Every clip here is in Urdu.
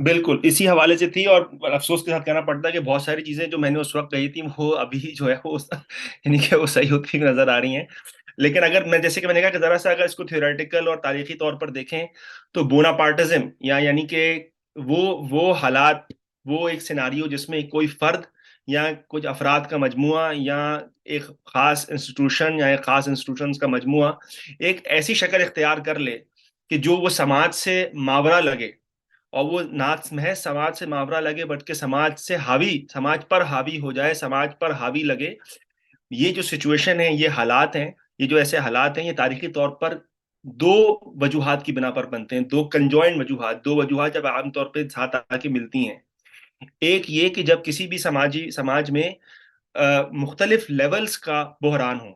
بالکل اسی حوالے سے تھی، اور افسوس کے ساتھ کہنا پڑتا ہے کہ بہت ساری چیزیں جو میں نے اس وقت کہی تھی وہ ابھی جو ہے وہ یعنی کہ وہ صحیح ہوتی ہوئی نظر آ رہی ہیں. لیکن اگر میں جیسے کہ میں نے کہا کہ ذرا سا اگر اس کو تھیوریٹیکل اور تاریخی طور پر دیکھیں تو بوناپارٹزم یا یعنی کہ وہ وہ حالات، وہ ایک سیناریو جس میں کوئی فرد یا کچھ افراد کا مجموعہ یا ایک خاص انسٹیٹیوشن یا ایک خاص انسٹیٹیوشنز کا مجموعہ ایک ایسی شکل اختیار کر لے کہ جو وہ سماج سے ماورا لگے، اور وہ نہ محض سماج سے ماورا لگے بلکہ سماج سے حاوی، سماج پر حاوی ہو جائے، سماج پر حاوی لگے. یہ جو سچویشن ہے، یہ حالات ہیں، یہ جو ایسے حالات ہیں، یہ تاریخی طور پر دو وجوہات کی بنا پر بنتے ہیں، دو کنجوائنٹ وجوہات، دو وجوہات جب عام طور پہ ساتھ آ کے ملتی ہیں. ایک یہ کہ جب کسی بھی سماج میں مختلف لیولز کا بحران ہو،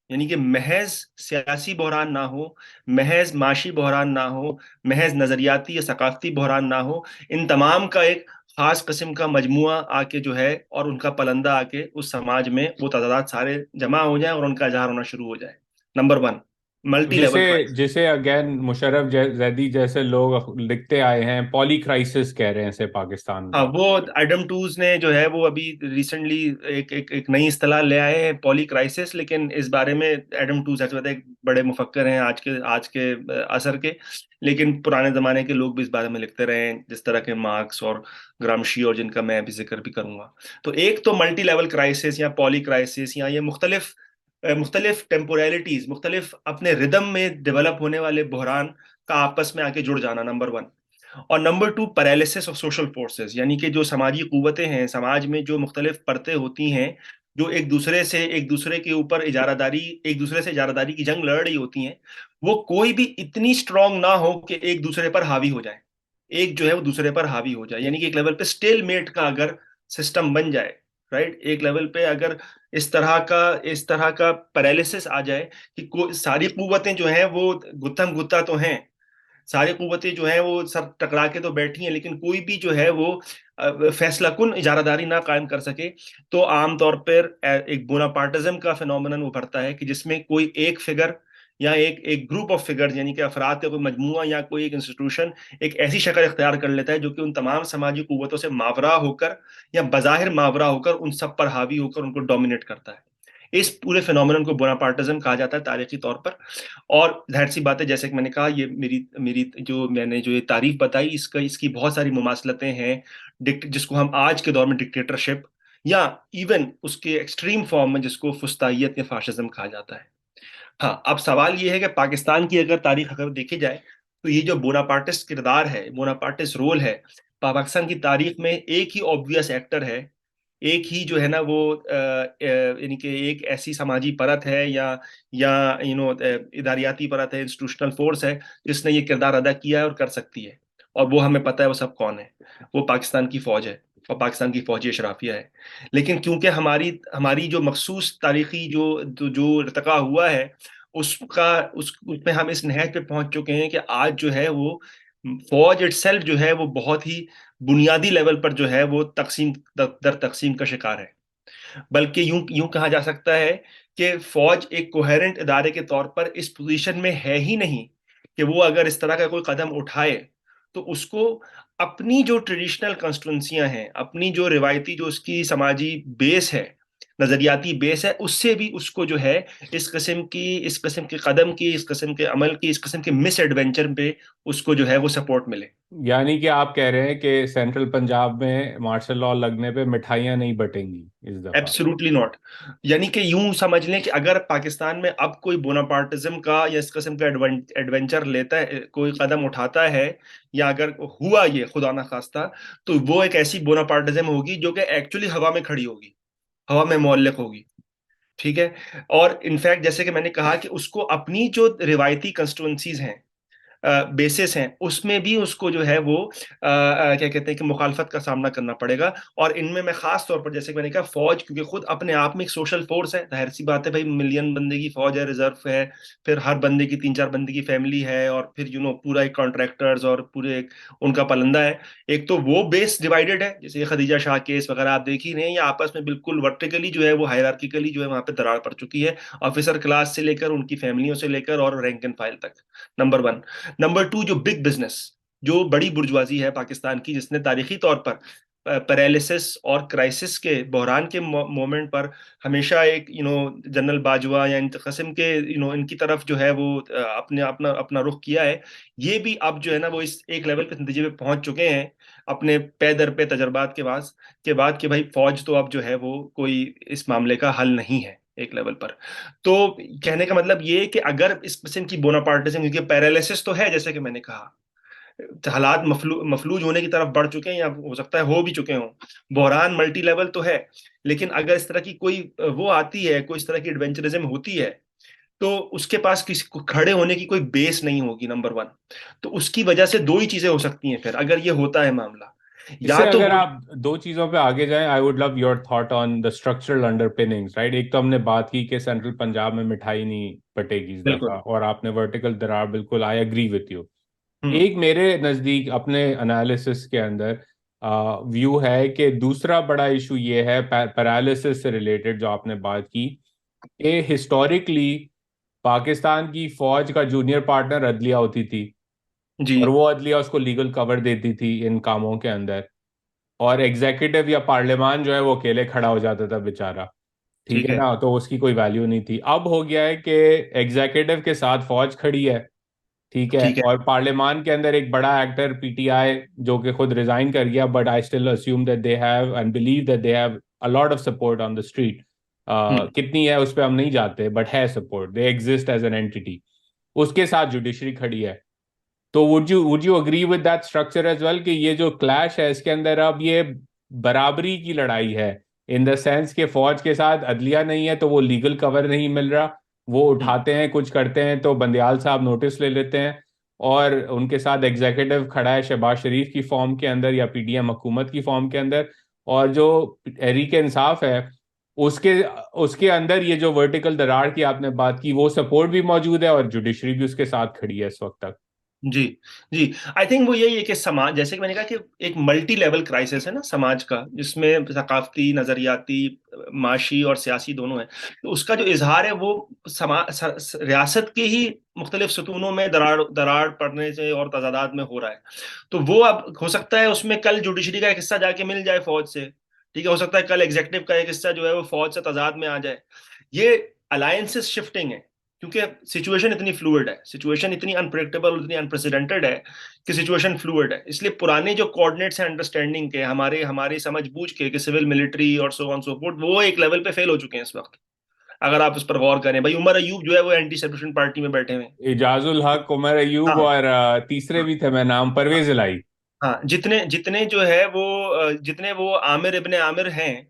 یعنی کہ محض سیاسی بحران نہ ہو، محض معاشی بحران نہ ہو، محض نظریاتی یا ثقافتی بحران نہ ہو، ان تمام کا ایک خاص قسم کا مجموعہ آ کے جو ہے اور ان کا پلندہ آ کے اس سماج میں وہ تعداد سارے جمع ہو جائیں اور ان کا اظہار ہونا شروع ہو جائے. نمبر ون، ملٹی جسے لیول کرائسس. جسے اگین مشرف زیدی جیسے لوگ لکھتے آئے ہیں، پولی کرائسس کہہ رہے ہیں اسے پاکستان ہاں، کا. وہ ایڈم ٹوز نے جو ہے وہ ابھی ریسنٹلی ایک نئی اصطلاح لے آئے ہیں، پولی کرائسس. لیکن اس بارے میں ایڈم ٹوز ایک بڑے مفکر ہیں آج کے عصر کے، لیکن پرانے زمانے کے لوگ بھی اس بارے میں لکھتے رہے ہیں، جس طرح کے مارکس اور گرامشی، اور جن کا میں ابھی ذکر بھی کروں گا. تو ایک تو ملٹی لیول کرائسس یا پولی کرائسس، یا یہ مختلف ٹیمپوریلٹیز، مختلف اپنے ردم میں ڈیولپ ہونے والے بحران کا آپس میں آ کے جڑ جانا، نمبر ون. اور number two, paralysis of social forces, یعنی کہ جو سماجی قوتیں ہیں، سماج میں جو مختلف پرتیں ہوتی ہیں جو ایک دوسرے کے اوپر اجارہ داری، ایک دوسرے سے اجارہ داری کی جنگ لڑ رہی ہوتی ہیں، وہ کوئی بھی اتنی اسٹرانگ نہ ہو کہ ایک دوسرے پر حاوی ہو جائے، ایک جو ہے وہ دوسرے پر حاوی ہو جائے. یعنی کہ ایک لیول پہ اسٹیل میٹ کا اگر سسٹم بن جائے، رائٹ، ایک لیول پہ اگر اس طرح کا پیرالسس آ جائے کہ ساری قوتیں جو ہیں وہ گتھم گتا تو ہیں، ساری قوتیں جو ہیں وہ سب ٹکرا کے تو بیٹھی ہیں، لیکن کوئی بھی جو ہے وہ فیصلہ کن اجارہ داری نہ قائم کر سکے، تو عام طور پر ایک بوناپارٹزم کا فینومینن ابھرتا ہے کہ جس میں کوئی ایک فگر یا ایک گروپ آف فگر، یعنی کہ افراد کا کوئی مجموعہ یا کوئی ایک انسٹیٹیوشن ایک ایسی شکل اختیار کر لیتا ہے جو کہ ان تمام سماجی قوتوں سے ماورا ہو کر یا بظاہر ماورا ہو کر ان سب پر حاوی ہو کر ان کو ڈومینیٹ کرتا ہے. اس پورے فینومینن کو بوناپارٹزم کہا جاتا ہے تاریخی طور پر. اور ظاہر سی بات ہے، جیسے کہ میں نے کہا، یہ میری جو یہ تعریف بتائی، اس کی بہت ساری مماثلتیں ہیں جس کو ہم آج کے دور میں ڈکٹیٹرشپ، یا ایون اس کے ایکسٹریم فارم میں جس کو فسطائیت یا فاشزم کہا جاتا ہے. ہاں، اب سوال یہ ہے کہ پاکستان کی اگر تاریخ اگر دیکھی جائے تو یہ جو بوناپارٹسٹ کردار ہے، بوناپارٹسٹ رول ہے پاکستان کی تاریخ میں، ایک ہی آبویس ایکٹر ہے، ایک ہی جو ہے نا وہ یعنی کہ ایک ایسی سماجی پرت ہے یا اداریاتی پرت ہے، انسٹیٹیوشنل فورس ہے جس نے یہ کردار ادا کیا ہے اور کر سکتی ہے. اور وہ ہمیں پتہ ہے وہ سب کون ہے، وہ پاکستان کی فوج ہے اور پاکستان کی فوجی اشرافیہ ہے. لیکن کیونکہ ہماری جو مخصوص تاریخی جو ارتقا ہوا ہے، اس میں ہم اس نہج پہ پہنچ چکے ہیں کہ آج جو ہے وہ فوج اٹ سیلف جو ہے وہ بہت ہی بنیادی لیول پر جو ہے وہ تقسیم در تقسیم کا شکار ہے. بلکہ یوں کہا جا سکتا ہے کہ فوج ایک کوہیرنٹ ادارے کے طور پر اس پوزیشن میں ہے ہی نہیں کہ وہ اگر اس طرح کا کوئی قدم اٹھائے تو اس کو اپنی جو ٹریڈیشنل کنسٹیٹوئنسیاں ہیں، اپنی جو روایتی جو اس کی سماجی بیس ہے، نظریاتی بیس ہے، اس سے بھی اس کو جو ہے اس قسم کے قدم کی، اس قسم کے عمل کی، اس قسم کے مس ایڈونچر پہ اس کو جو ہے وہ سپورٹ ملے. یعنی کہ آپ کہہ رہے ہیں کہ سینٹرل پنجاب میں مارشل لاء لگنے پہ مٹھائیاں نہیں بٹیں گی اس دفعہ. Absolutely not. یعنی کہ یوں سمجھ لیں کہ اگر پاکستان میں اب کوئی بوناپارٹزم کا یا اس قسم کا ایڈونچر لیتا ہے، کوئی قدم اٹھاتا ہے، یا اگر ہوا یہ خدا نخواستہ، تو وہ ایک ایسی بوناپارٹزم ہوگی جو کہ ایکچولی ہوا میں کھڑی ہوگی، ہوا میں معلق ہوگی. ٹھیک ہے. اور انفیکٹ جیسے کہ میں نے کہا کہ اس کو اپنی جو روایتی کنسٹیٹوئنسیز ہیں، بیسس ہیں، اس میں بھی اس کو جو ہے وہ کیا کہتے ہیں کہ مخالفت کا سامنا کرنا پڑے گا. اور ان میں خاص طور پر جیسے کہ میں نے کہا فوج، کیونکہ خود اپنے آپ میں ایک سوشل فورس ہے، ظاہر سی بات ہے بھائی، ملین بندے کی فوج ہے، ریزرو ہے، پھر ہر بندے کی 3-4 بندے کی فیملی ہے، اور پھر پورا ایک کانٹریکٹرز اور پورے ایک ان کا پلندہ ہے. ایک تو وہ بیس ڈیوائیڈڈ ہے، جیسے خدیجہ شاہ کیس وغیرہ آپ دیکھ ہی رہے ہیں، یا آپس میں بالکل ورٹیکلی جو ہے وہ ہائرارکیکلی جو ہے وہاں پہ دراڑ پڑ چکی ہے، آفیسر کلاس سے لے کر ان کی فیملیوں سے لے کر اور رینک اینڈ فائل تک. Number one. نمبر ٹو، جو بگ بزنس، جو بڑی برجوازی ہے پاکستان کی، جس نے تاریخی طور پر پیرالسس اور کرائسس کے بحران کے مومنٹ پر ہمیشہ ایک جنرل باجوہ یا ان قسم کے ان کی طرف جو ہے وہ اپنا رخ کیا ہے، یہ بھی اب جو ہے نا وہ اس ایک لیول کے نتیجے پہ پہنچ چکے ہیں اپنے پے در پہ تجربات کے بعد کہ بھائی فوج تو اب جو ہے وہ کوئی اس معاملے کا حل نہیں ہے ایک لیول پر. تو کہنے کا مطلب یہ کہ اگر اس قسم کی بوناپارٹزم، کیونکہ پیرالیسس تو ہے جیسے کہ میں نے کہا، حالات مفلوج ہونے کی طرف بڑھ چکے ہیں یا ہو سکتا ہے ہو بھی چکے ہوں، بحران ملٹی لیول تو ہے، لیکن اگر اس طرح کی کوئی وہ آتی ہے، کوئی اس طرح کی ایڈونچرزم ہوتی ہے، تو اس کے پاس کسی کو کھڑے ہونے کی کوئی بیس نہیں ہوگی، نمبر ون. تو اس کی وجہ سے دو ہی چیزیں ہو سکتی ہیں پھر اگر یہ ہوتا ہے معاملہ، اس یا سے تو اگر وہ. آپ دو چیزوں پہ آگے جائیں، I would love your thought on the structural underpinnings, right. ایک تو ہم نے بات کی کہ سینٹرل پنجاب میں مٹھائی نہیں پٹے گی اس بالکل. دفعہ، اور آپ نے ورٹیکل درار، بالکل آئی اگری وتھ یو. ہوں. ایک میرے نزدیک اپنے انالیسس کے اندر ویو ہے کہ دوسرا بڑا ایشو یہ ہے پیرالسس سے ریلیٹڈ جو آپ نے بات کی، کہ ہسٹوریکلی پاکستان کی فوج کا جونیئر پارٹنر عدلیہ ہوتی تھی، جی. اور وہ عدلیہ اس کو لیگل کور دیتی تھی ان کاموں کے اندر، اور ایگزیکٹو یا پارلیمان جو ہے وہ اکیلے کھڑا ہو جاتا تھا بیچارہ. ٹھیک ٹھیک ہے ہے. نا، تو اس کی کوئی ویلیو نہیں تھی. اب ہو گیا ہے کہ ایگزیکٹو کے ساتھ فوج کھڑی ہے، ٹھیک ہے، ٹھیک ہے. اور پارلیمان کے اندر ایک بڑا ایکٹر پی ٹی آئی جو کہ خود ریزائن کر گیا، but I still assume that they have and believe that they have a lot of support on the street. ہوں. کتنی ہے اس پہ ہم نہیں جاتے، بٹ ہے support, they exist as an entity. اس کے ساتھ جوڈیشری کھڑی ہے. تو would you agree with that structure as well کہ یہ جو کلیش ہے اس کے اندر اب یہ برابری کی لڑائی ہے، ان دا سینس کہ فوج کے ساتھ عدلیہ نہیں ہے تو وہ لیگل کور نہیں مل رہا، وہ ہوں. اٹھاتے ہیں کچھ کرتے ہیں تو بندیال صاحب نوٹس لے لیتے ہیں، اور ان کے ساتھ ایگزیکٹو کھڑا ہے شہباز شریف کی فارم کے اندر یا پی ڈی ایم حکومت کی فارم کے اندر، اور جو تحریک انصاف ہے اس کے اندر یہ جو ورٹیکل درار کی آپ نے بات کی وہ سپورٹ بھی موجود ہے، اور جوڈیشری بھی اس کے ساتھ کھڑی ہے اس وقت تک. جی. جی. آئی تھنک وہ یہی ہے کہ سماج، جیسے کہ میں نے کہا کہ ایک ملٹی لیول کرائسس ہے نا سماج کا، جس میں ثقافتی، نظریاتی، معاشی اور سیاسی دونوں ہیں. تو اس کا جو اظہار ہے وہ ریاست کے ہی مختلف ستونوں میں دراڑ پڑنے سے اور تضادات میں ہو رہا ہے. تو وہ اب ہو سکتا ہے اس میں کل جوڈیشری کا ایک حصہ جا کے مل جائے فوج سے، ٹھیک ہے، ہو سکتا ہے کل ایگزیکٹو کا ایک حصہ جو ہے وہ فوج سے تضاد میں آ جائے. یہ الائنسز شفٹنگ ہے، کیونکہ سچویشن اتنی فلوئڈ ہے، سچویشن اتنی انپریڈکٹیبل، اتنی انپریسیڈنٹڈ ہے کہ سچویشن فلوئڈ ہے. اس لیے پرانے جو کوآرڈینیٹس ہیں انڈرسٹینڈنگ کے، ہماری سمجھ بوجھ کے کہ سول ملٹری اور سو آن سو فورتھ، وہ ایک لیول پہ فیل ہو چکے ہیں اس وقت. اگر آپ اس پر غور کریں، بھائی عمر ایوب جو ہے وہ اینٹی سیپریشن پارٹی میں بیٹھے ہوئے ہیں. اعجاز الحق، عمر ایوب، ہاں. اور تیسرے بھی تھے، میں نام پرویز الہی. ہاں. جتنے جو ہے وہ جتنے وہ عامر ابن عامر ہیں،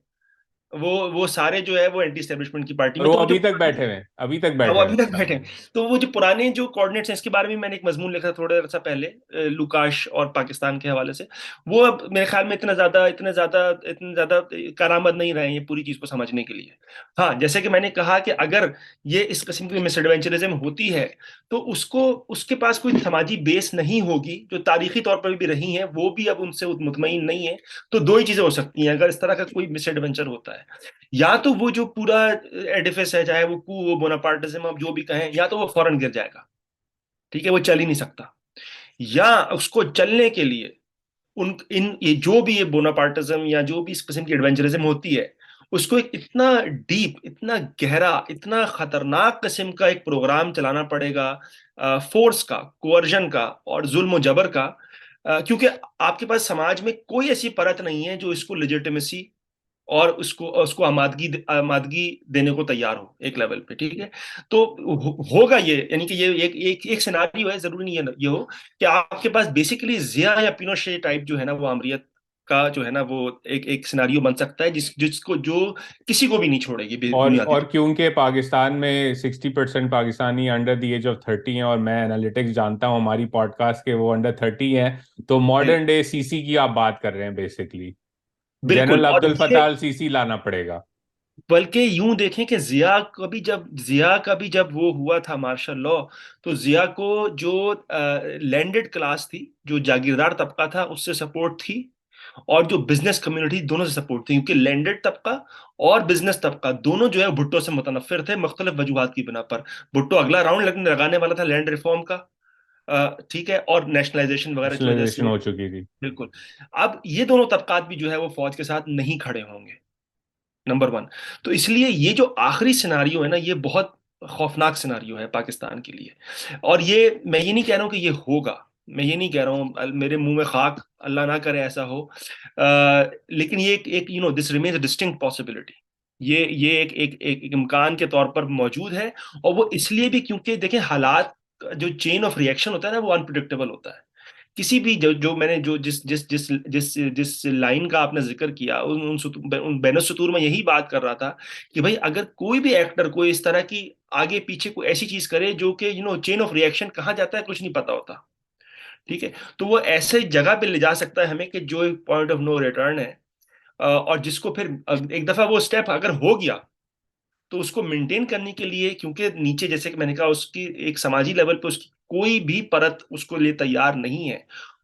وہ سارے جو ہے وہ اینٹی اسٹیبلشمنٹ کی پارٹی اور میں. وہ تو وہ جو ابھی تک بیٹھے ہوئے ہیں، ابھی تک وہ بیٹھے ہوئے ابھی ہیں. تک بیٹھے ہیں. تو وہ جو پرانے جو کوآرڈینیٹس ہیں، اس کے بارے میں نے ایک مضمون لکھا تھا تھوڑا عرصہ پہلے، لوکاش اور پاکستان کے حوالے سے. وہ اب میرے خیال میں اتنے زیادہ کارآمد نہیں رہے ہیں یہ پوری چیز کو سمجھنے کے لیے. ہاں، جیسے کہ میں نے کہا کہ اگر یہ اس قسم کی مس ایڈونچرزم ہوتی ہے تو اس کے پاس کوئی سماجی بیس نہیں ہوگی، جو تاریخی طور پر بھی رہی ہیں وہ بھی اب ان سے مطمئن نہیں ہے. تو دو ہی چیزیں ہو سکتی ہیں اگر اس طرح کا کوئی مس ایڈونچر ہوتا ہے. یا تو وہ جو پورا ایڈیفس ہے، چاہے وہ کو بوناپارٹزم، اب جو بھی کہیں، یا تو وہ فوراً گر جائے گا، ٹھیک ہے، وہ چل ہی نہیں سکتا. یا اس کو چلنے کے لیے یہ جو بھی یہ بوناپارٹزم یا جو بھی اس قسم کی ایڈونچرزم ہوتی ہے، اس کو ایک اتنا ڈیپ، اتنا گہرا، اتنا خطرناک قسم کا ایک پروگرام چلانا پڑے گا، فورس کا، کوورژن کا اور ظلم و جبر کا. کیونکہ آپ کے پاس سماج میں کوئی ایسی پرت نہیں ہے جو اس کو لیجیٹمیسی اور اس کو آمادگی دینے کو تیار ہو ایک لیول پہ، ٹھیک ہے. تو ہوگا یہ، یعنی کہ یہ ایک سیناریو ہے، ضروری نہیں ہے یہ ہو کہ آپ کے پاس بیسیکلی ضیاء یا پینوشے ٹائپ جو ہے نا وہ آمریت کا جو ہے نا وہ ایک سیناریو بن سکتا ہے، جس کو جو کسی کو بھی نہیں چھوڑے گی بنیادی اور طور کیونکہ پاکستان میں 60% Pakistani under the age of 30 ہیں، اور میں انالیٹکس جانتا ہوں ہماری پوڈ کاسٹ کے، وہ انڈر 30 ہیں. تو پہ. ماڈرن ڈے سی سی کی آپ بات کر رہے ہیں بیسکلی. بالکل. جنرل اور عبد یہ الفتاح سی سی لانا پڑے گا. بلکہ یوں دیکھیں کہ ضیاء کا بھی جب وہ ہوا تھا مارشل لا، تو ضیاء کو جو لینڈڈ کلاس تھی، جو جاگیردار طبقہ تھا، اس سے سپورٹ تھی، اور جو بزنس کمیونٹی دونوں سے سپورٹ تھی، کیونکہ لینڈڈ طبقہ اور بزنس طبقہ دونوں جو ہے بھٹو سے متنفر تھے مختلف وجوہات کی بنا پر. بھٹو اگلا راؤنڈ لگانے والا تھا لینڈ ریفارم کا، ٹھیک ہے، اور نیشنلائزیشن وغیرہ کی وجہ نیشنلائزیشن سے ہو چکی تھی. بالکل. اب یہ دونوں طبقات بھی جو ہے وہ فوج کے ساتھ نہیں کھڑے ہوں گے، نمبر ون. تو اس لیے یہ جو آخری سیناریو ہے نا، یہ بہت خوفناک سیناریو ہے پاکستان کے لیے. اور یہ میں یہ نہیں کہہ رہا ہوں کہ یہ ہوگا، میں یہ نہیں کہہ رہا ہوں، میرے منہ میں خاک، اللہ نہ کرے ایسا ہو. لیکن یہ ایک دس ریمینز اے ڈسٹنکٹ پاسبلٹی. یہ ایک امکان کے طور پر موجود ہے. اور وہ اس لیے بھی کیونکہ دیکھیں حالات جو چین آف ریئیکشن ہوتا ہے نا، وہ انپریڈکٹیبل ہوتا ہے. کسی بھی جو میں نے جو جس لائن کا آپ نے ذکر کیا، ان بین السطور میں یہی بات کر رہا تھا کہ بھائی اگر کوئی بھی ایکٹر کوئی اس طرح کی آگے پیچھے کوئی ایسی چیز کرے جو کہ چین آف ریئیکشن کہاں جاتا ہے کچھ نہیں پتا ہوتا، ٹھیک ہے، تو وہ ایسے جگہ پہ لے جا سکتا ہے ہمیں کہ جو ایک پوائنٹ آف نو ریٹرن ہے. اور جس کو پھر ایک دفعہ وہ اسٹیپ اگر ہو گیا تو اس کو مینٹین کرنے کے لیے، کیونکہ نیچے جیسے کہ میں نے کہا اس کی ایک سماجی لیول پہ اس کی کوئی بھی پرت اس کو لیے تیار نہیں ہے.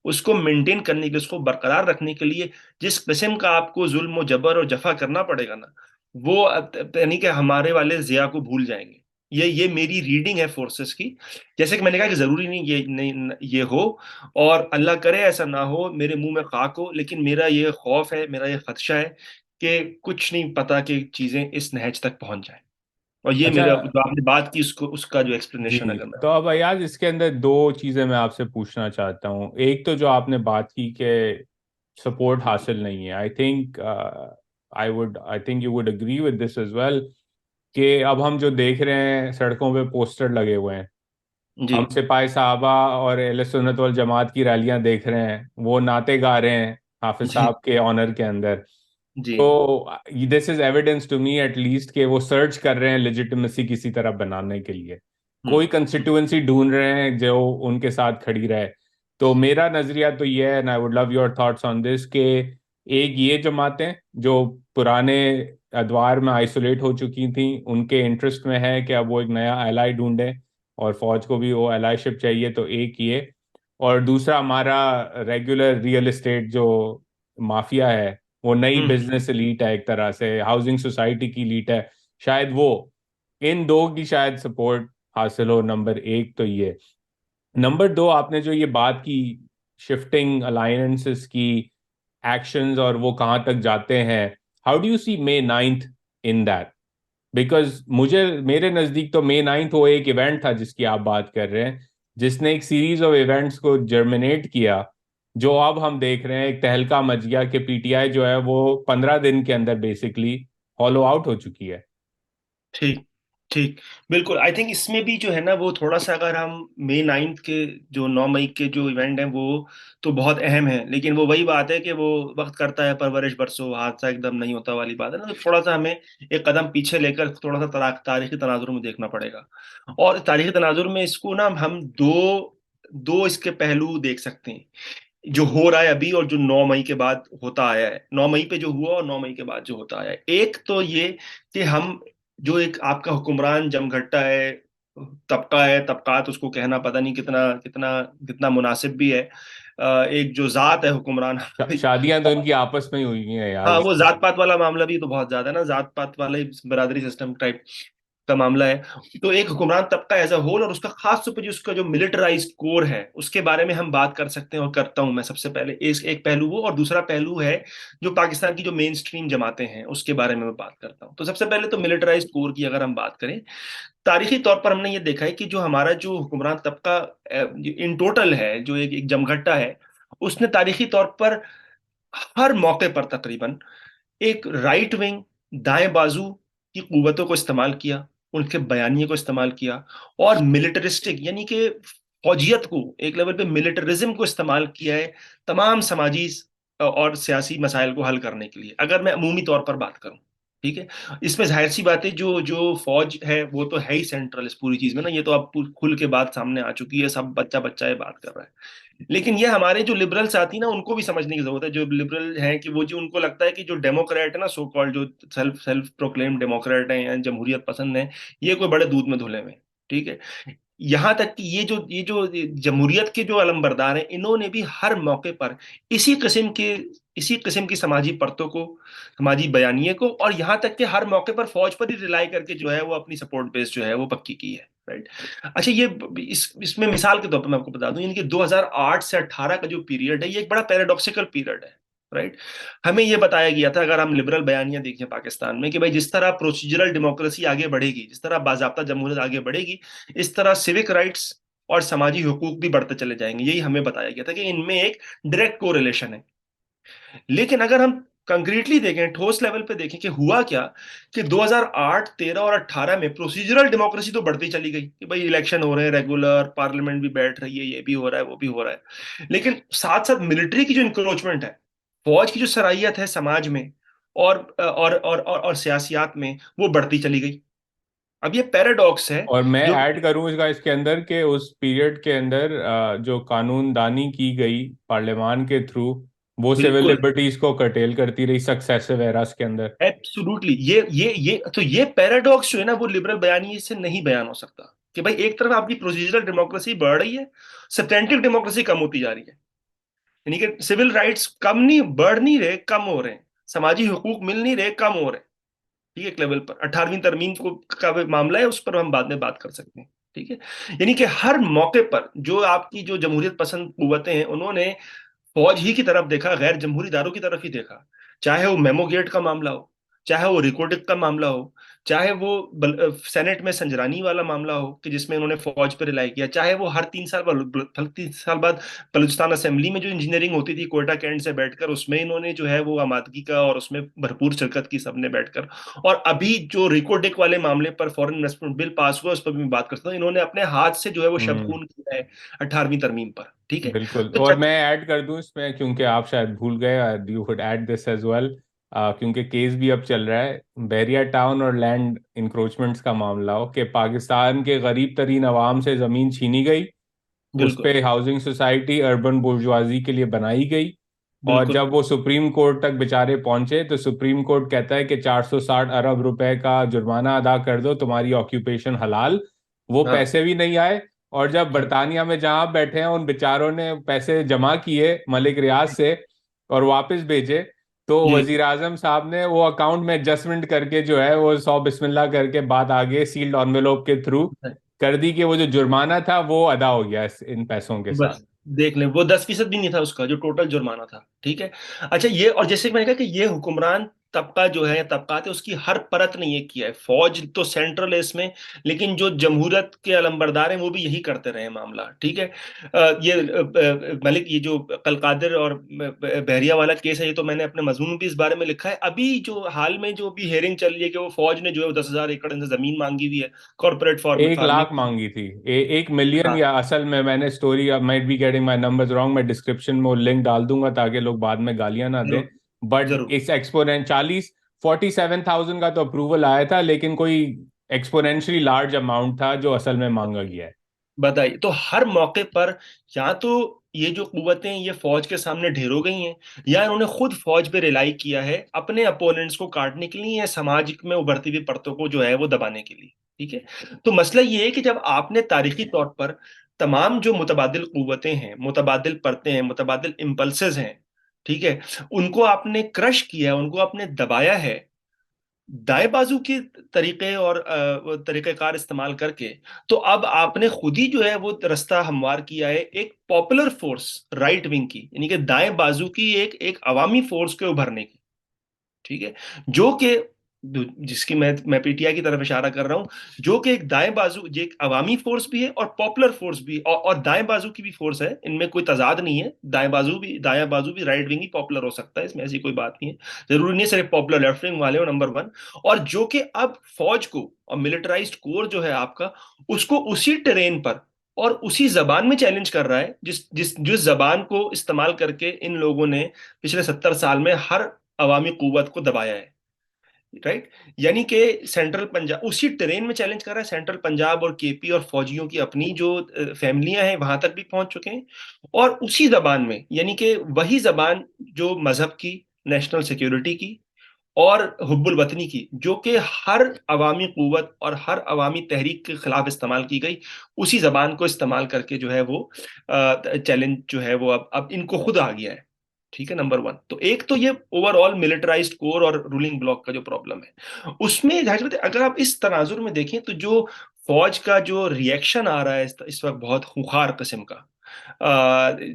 اس کو مینٹین کرنے کے لیے، اس کو برقرار رکھنے کے لیے جس قسم کا آپ کو ظلم و جبر اور جفا کرنا پڑے گا نا، وہ یعنی کہ ہمارے والے ضیاء کو بھول جائیں گے. یہ میری ریڈنگ ہے فورسز کی. جیسے کہ میں نے کہا کہ ضروری نہیں یہ ہو، اور اللہ کرے ایسا نہ ہو، میرے منہ میں خاک ہو، لیکن میرا یہ خوف ہے، میرا یہ خدشہ ہے کہ کچھ نہیں پتا کہ چیزیں اس نہج تک پہنچ جائیں. اور یہ اچھا. میرا جو آپ نے بات کی اس کا جو ایکسپلینیشن جی. اگر میں. تو اب ایاز اس کے اندر دو چیزیں میں آپ سے پوچھنا چاہتا ہوں. ایک تو جو آپ نے بات کی کہ سپورٹ حاصل نہیں ہے. I think you would agree with this as well کہ اب ہم جو دیکھ رہے ہیں سڑکوں پہ پوسٹر لگے ہوئے ہیں، جی ہم سپاہی صحابہ اور اہل سنت والجماعت کی ریلیاں دیکھ رہے ہیں، وہ نعتیں گا رہے ہیں حافظ جی صاحب کے آنر کے اندر. جی تو this is evidence to me at least کہ وہ سرچ کر رہے ہیں لیجیٹمیسی کسی طرح بنانے کے لیے، ہوں کوئی کنسٹیٹوئنسی ڈھونڈ رہے ہیں جو ان کے ساتھ کھڑی رہے. تو میرا نظریہ تو یہ ہے، and I would love your thoughts on this, کہ ایک یہ جماعتیں جو پرانے ادوار میں آئسولیٹ ہو چکی تھیں، ان کے انٹرسٹ میں ہے کہ اب وہ ایک نیا ایلائی ڈھونڈیں، اور فوج کو بھی وہ ایلائی شپ چاہیے. تو ایک یہ، اور دوسرا ہمارا ریگولر ریئل اسٹیٹ جو مافیا ہے، وہ نئی ہوں بزنس ایلیٹ ہے، ایک طرح سے ہاؤسنگ سوسائٹی کی ایلیٹ ہے، شاید وہ ان دو کی شاید سپورٹ حاصل ہو. نمبر ایک تو یہ. نمبر دو، آپ نے جو یہ بات کی شفٹنگ الائنسز کی، ایکشنز اور وہ کہاں تک جاتے ہیں، how do you see May 9 in that? Because میرے نزدیک تو مے 9 وہ ایک ایونٹ تھا جس کی آپ بات کر رہے ہیں، جس نے ایک سیریز آف ایونٹس کو جرمنیٹ کیا، جو اب ہم دیکھ رہے ہیں ایک تہلکہ مچ گیا کہ پی ٹی آئی جو ہے وہ 15 دن کے اندر بیسکلی ہالو آؤٹ ہو چکی ہے. ٹھیک ٹھیک بالکل. آئی تھنک اس میں بھی جو ہے نا وہ تھوڑا سا، اگر ہم مئی 9 کے جو 9 مئی کے جو ایونٹ ہیں وہ تو بہت اہم ہے، لیکن وہ وہی بات ہے کہ وہ وقت کرتا ہے پرورش برسوں، حادثہ ایک دم نہیں ہوتا والی بات ہے نا. تو تھوڑا سا ہمیں ایک قدم پیچھے لے کر تھوڑا سا تاریخی تناظر میں دیکھنا پڑے گا. اور تاریخی تناظر میں اس کو نا ہم دو اس کے پہلو دیکھ سکتے ہیں جو ہو رہا ہے ابھی، اور جو 9 مئی کے بعد ہوتا آیا ہے. 9 مئی پہ جو ہوا اور 9 مئی کے بعد جو ہوتا آیا ہے. ایک تو یہ کہ ہم جو ایک آپ کا حکمران جمگھٹا ہے، طبقہ ہے، طبقات اس کو کہنا پتہ نہیں کتنا کتنا کتنا مناسب بھی ہے. ایک جو ذات ہے حکمران. شادیاں تو ان کی آپس میں ہی ہوئی ہیں یار. ہاں وہ ذات پات والا معاملہ بھی تو بہت زیادہ ہے نا، ذات پات والا برادری سسٹم ٹائپ کا معاملہ ہے. تو ایک حکمران طبقہ ایز اے ہول، اور اس کا خاص طور پہ جو اس کا جو ملٹرائزڈ کور ہے اس کے بارے میں ہم بات کر سکتے ہیں، اور کرتا ہوں میں. سب سے پہلے ایک پہلو وہ، اور دوسرا پہلو ہے جو پاکستان کی جو مین سٹریم جماعتیں ہیں اس کے بارے میں بات کرتا ہوں. تو سب سے پہلے تو ملٹرائزڈ کور کی اگر ہم بات کریں، تاریخی طور پر ہم نے یہ دیکھا ہے کہ جو ہمارا جو حکمران طبقہ ان ٹوٹل ہے، جو ایک جمگھٹا ہے، اس نے تاریخی طور پر ہر موقع پر تقریباً ایک رائٹ ونگ، دائیں بازو کی قوتوں کو استعمال کیا، ان کے بیانیے کو استعمال کیا، اور ملٹرسٹک یعنی کہ فوجیت کو ایک لیول پہ ملٹرزم کو استعمال کیا ہے تمام سماجی اور سیاسی مسائل کو حل کرنے کے لیے، اگر میں عمومی طور پر بات کروں. ٹھیک ہے. اس میں ظاہر سی بات ہے جو فوج ہے وہ تو ہے ہی سینٹرل اس پوری چیز میں نا. یہ تو اب کھل کے بات سامنے آ چکی ہے، سب بچہ بچہ یہ بات کر رہا ہے. لیکن یہ ہمارے جو لبرل ساتھی نا ان کو بھی سمجھنے کی ضرورت ہے، جو لبرل ہیں، کہ وہ جو ان کو لگتا ہے کہ جو ڈیموکریٹ ہے نا، سو کال جو سیلف پروکلیم ڈیموکریٹ ہیں یا جمہوریت پسند ہیں، یہ کوئی بڑے دودھ میں دھلے ہوئے. ٹھیک ہے. یہاں تک کہ یہ جو جمہوریت کے جو علمبردار ہیں، انہوں نے بھی ہر موقع پر اسی قسم کی سماجی پرتوں کو، سماجی بیانیے کو، اور یہاں تک کہ ہر موقع پر فوج پر ہی ریلائی کر کے جو ہے وہ اپنی سپورٹ بیس جو ہے وہ پکی کی ہے. رائٹ. اچھا یہ اس میں مثال کے طور پر میں آپ کو بتا دوں، یعنی کہ 2008 سے 18 کا جو پیریڈ ہے یہ ایک بڑا پیراڈاکسیکل پیریڈ ہے. رائٹ. ہمیں یہ بتایا گیا تھا، اگر ہم لبرل بیانیاں دیکھیں پاکستان میں، کہ بھائی جس طرح پروسیجرل ڈیموکریسی آگے بڑھے گی، جس طرح باضابطہ جمہوریت آگے بڑھے گی، اس طرح سیوک رائٹس اور سماجی حقوق بھی بڑھتے چلے جائیں گے. یہی ہمیں بتایا گیا تھا کہ ان میں ایک ڈائریکٹ کو ریلیشن ہے. لیکن اگر ہم کنکریٹلی دیکھیں، ٹھوس لیول پہ دیکھیں کہ ہوا کیا، کہ 2008 13 اور 18 میں پروسیجرل ڈیموکریسی تو بڑھتی چلی گئی کہ بھائی الیکشن ہو رہے ہیں ریگولر، پارلیمنٹ بھی بیٹھ رہی ہے، یہ بھی ہو رہا ہے وہ بھی ہو رہا ہے. لیکن ساتھ ساتھ ملٹری کی جو انکروچمنٹ ہے، فوج کی جو صلاحیت ہے سماج میں اور سیاسیات میں، وہ بڑھتی چلی گئی. اب یہ پیراڈاکس ہے اور میں جو ایڈ کروں اس کا اس کے اندر کہ اس پیریڈ کے اندر جو قانون دانی کی گئی پارلیمان کے تھرو، وہ سول بالکل لبرٹیز کو کرٹیل کرتی رہی سکسیسو ایراز کے اندر. ایبسولوٹلی یہ پیراڈاکس جو ہے نا، وہ لبرل بیانی سے نہیں بیان ہو سکتا. کہ بھائی ایک طرف آپ کی پروسیجرل ڈیموکریسی بڑھ رہی ہے، سبسٹینٹیو ڈیموکریسی کم ہوتی جا رہی ہے. یعنی کہ سول رائٹس کم نہیں، بڑھ نہیں رہے، کم ہو رہے ہیں. سماجی حقوق مل نہیں رہے، کم ہو رہے ہیں. ٹھیک ہے، ایک لیول پر 18ویں ترمیم کا معاملہ ہے، اس پر ہم بعد میں بات کر سکتے ہیں. ٹھیک ہے. یعنی کہ ہر موقع پر جو آپ کی جو جمہوریت پسند قوتیں ہیں، انہوں نے فوج ہی کی طرف دیکھا، غیر جمہوری اداروں کی طرف ہی دیکھا. چاہے وہ میمو گیٹ کا معاملہ ہو، چاہے وہ ریکارڈنگ کا معاملہ ہو، چاہے وہ سینٹ میں سنجرانی والا معاملہ ہو کہ جس میں انہوں نے فوج پر رلائی کیا، چاہے وہ ہر 3 سال بعد بلوچستان اسمبلی میں جو انجینئرنگ ہوتی تھی کوئٹہ کینٹ سے بیٹھ کر، اس میں انہوں نے جو ہے وہ آمادگی کا اور اس میں بھرپور شرکت کی سب نے بیٹھ کر. اور ابھی جو ریکارڈنگ والے معاملے پر فورن انویسٹمنٹ بل پاس ہوا، اس پر بھی میں بات کرتا ہوں. انہوں نے اپنے ہاتھ سے جو ہے وہ شب ہوں، خون کیا ہے 18ویں ترمیم پر. ٹھیک ہے. بالکل. تو اور میں ایڈ کر دوں اس میں، کیونکہ آپ شاید بھول گئے، you could add this as well, کیونکہ کیس بھی اب چل رہا ہے بیریا ٹاؤن اور لینڈ انکروچمنٹس کا معاملہ ہو، کہ پاکستان کے غریب ترین عوام سے زمین چھینی گئی، اس بالکل پہ ہاؤسنگ سوسائٹی اربن بورژوازی کے لیے بنائی گئی، اور بالکل. جب وہ سپریم کورٹ تک بیچارے پہنچے تو سپریم کورٹ کہتا ہے کہ 460 ارب روپے کا جرمانہ ادا کر دو، تمہاری آکیوپیشن حلال. وہ ہاں پیسے بھی نہیں آئے. اور جب ہاں برطانیہ میں جہاں بیٹھے ہیں ان بیچاروں نے پیسے جمع کیے ملک ریاض سے اور واپس بھیجے، تو جی وزیر اعظم صاحب نے وہ اکاؤنٹ میں ایڈجسٹمنٹ کر کے جو ہے وہ 100 بسم اللہ کر کے بات آگے سیلڈ انویلوپ کے تھرو کر دی کہ وہ جو جرمانہ تھا وہ ادا ہو گیا ان پیسوں کے بس ساتھ. دیکھ لیں، وہ 10% بھی نہیں تھا اس کا جو ٹوٹل جرمانہ تھا. ٹھیک ہے. اچھا یہ، اور جیسے کہ میں نے کہا کہ یہ حکمران طبقہ جو ہے، طبقات ہے، اس کی ہر پرت نے یہ کیا ہے. فوج تو سینٹرل ہے اس میں، لیکن جو جمہوریت کے علمبردار ہیں وہ بھی یہی کرتے رہے ہیں معاملہ. ٹھیک ہے. ملک یہ جو قلقادر اور بحریہ والا کیس ہے، یہ تو میں نے اپنے مضمون میں بھی اس بارے میں لکھا ہے. ابھی جو حال میں جو بھی ہیئرنگ چل رہی ہے کہ وہ فوج نے جو ہے 10,000 ایکڑ زمین مانگی ہوئی ہے کارپوریٹ 1 لاکھ فارمنگ. مانگی تھی، 1 ملین. ہاں یا اصل میں نے story might be getting my numbers wrong, میں ڈسکرپشن میں وہ لنک ڈال دوں گا تاکہ لوگ بعد میں گالیاں نہ دیں. ضرور بٹ ضرور. اس 47,000 کا تو اپروول آیا تھا، لیکن کوئی ایکسپونینشلی لارج اماؤنٹ تھا جو اصل میں مانگا گیا ہے. بتائیے. تو ہر موقع پر یا تو یہ جو قوتیں یہ فوج کے سامنے ڈھیر ہو گئی ہیں، یا انہوں نے خود فوج پہ ریلائی کیا ہے اپنے اپوننٹس کو کاٹنے کے لیے، یا سماج میں ابھرتی ہوئی پرتوں کو جو ہے وہ دبانے کے لیے. ٹھیک ہے. تو مسئلہ یہ ہے کہ جب آپ نے تاریخی طور پر تمام جو متبادل قوتیں ہیں، متبادل پرتیں ہیں، متبادل امپلسز ہیں، ٹھیک ہے، ان کو آپ نے کرش کیا ہے، ان کو آپ نے دبایا ہے دائیں بازو کے طریقے اور طریقہ کار استعمال کر کے، تو اب آپ نے خود ہی جو ہے وہ رستہ ہموار کیا ہے ایک پاپولر فورس رائٹ ونگ کی، یعنی کہ دائیں بازو کی ایک عوامی فورس کے ابھرنے کی. ٹھیک ہے. جو کہ جس کی میں پی ٹی آئی کی طرف اشارہ کر رہا ہوں، جو کہ ایک دائیں بازو، جو ایک عوامی فورس بھی ہے اور پاپولر فورس بھی، اور دائیں بازو کی بھی فورس ہے. ان میں کوئی تضاد نہیں ہے. دائیں بازو بھی رائٹ ونگ ہی پاپولر ہو سکتا ہے، اس میں ایسی کوئی بات نہیں ہے. ضروری نہیں صرف پاپولر لیفٹ ونگ والے ہو، نمبر ون. اور جو کہ اب فوج کو اور ملٹرائزڈ کور جو ہے آپ کا، اس کو اسی ٹرین پر اور اسی زبان میں چیلنج کر رہا ہے جس زبان کو استعمال کر کے ان لوگوں نے پچھلے 70 سال میں ہر عوامی قوت کو دبایا ہے. رائٹ. یعنی کہ سینٹرل پنجاب اسی ٹرین میں چیلنج کر رہا ہے. سینٹرل پنجاب اور کے پی اور فوجیوں کی اپنی جو فیملیاں ہیں وہاں تک بھی پہنچ چکے ہیں، اور اسی زبان میں، یعنی کہ وہی زبان جو مذہب کی، نیشنل سیکیورٹی کی اور حب الوطنی کی، جو کہ ہر عوامی قوت اور ہر عوامی تحریک کے خلاف استعمال کی گئی، اسی زبان کو استعمال کر کے جو ہے وہ چیلنج جو ہے وہ اب ان کو خود آ گیا ہے. ٹھیک ہے. نمبر ون تو ایک تو یہ اوور آل ملٹرائزڈ کور اور رولنگ بلاک کا جو پرابلم ہے، اس میں ظاہر بات ہے اگر آپ اس تناظر میں دیکھیں تو جو فوج کا جو ریئیکشن آ رہا ہے اس وقت بہت خوخار قسم کا،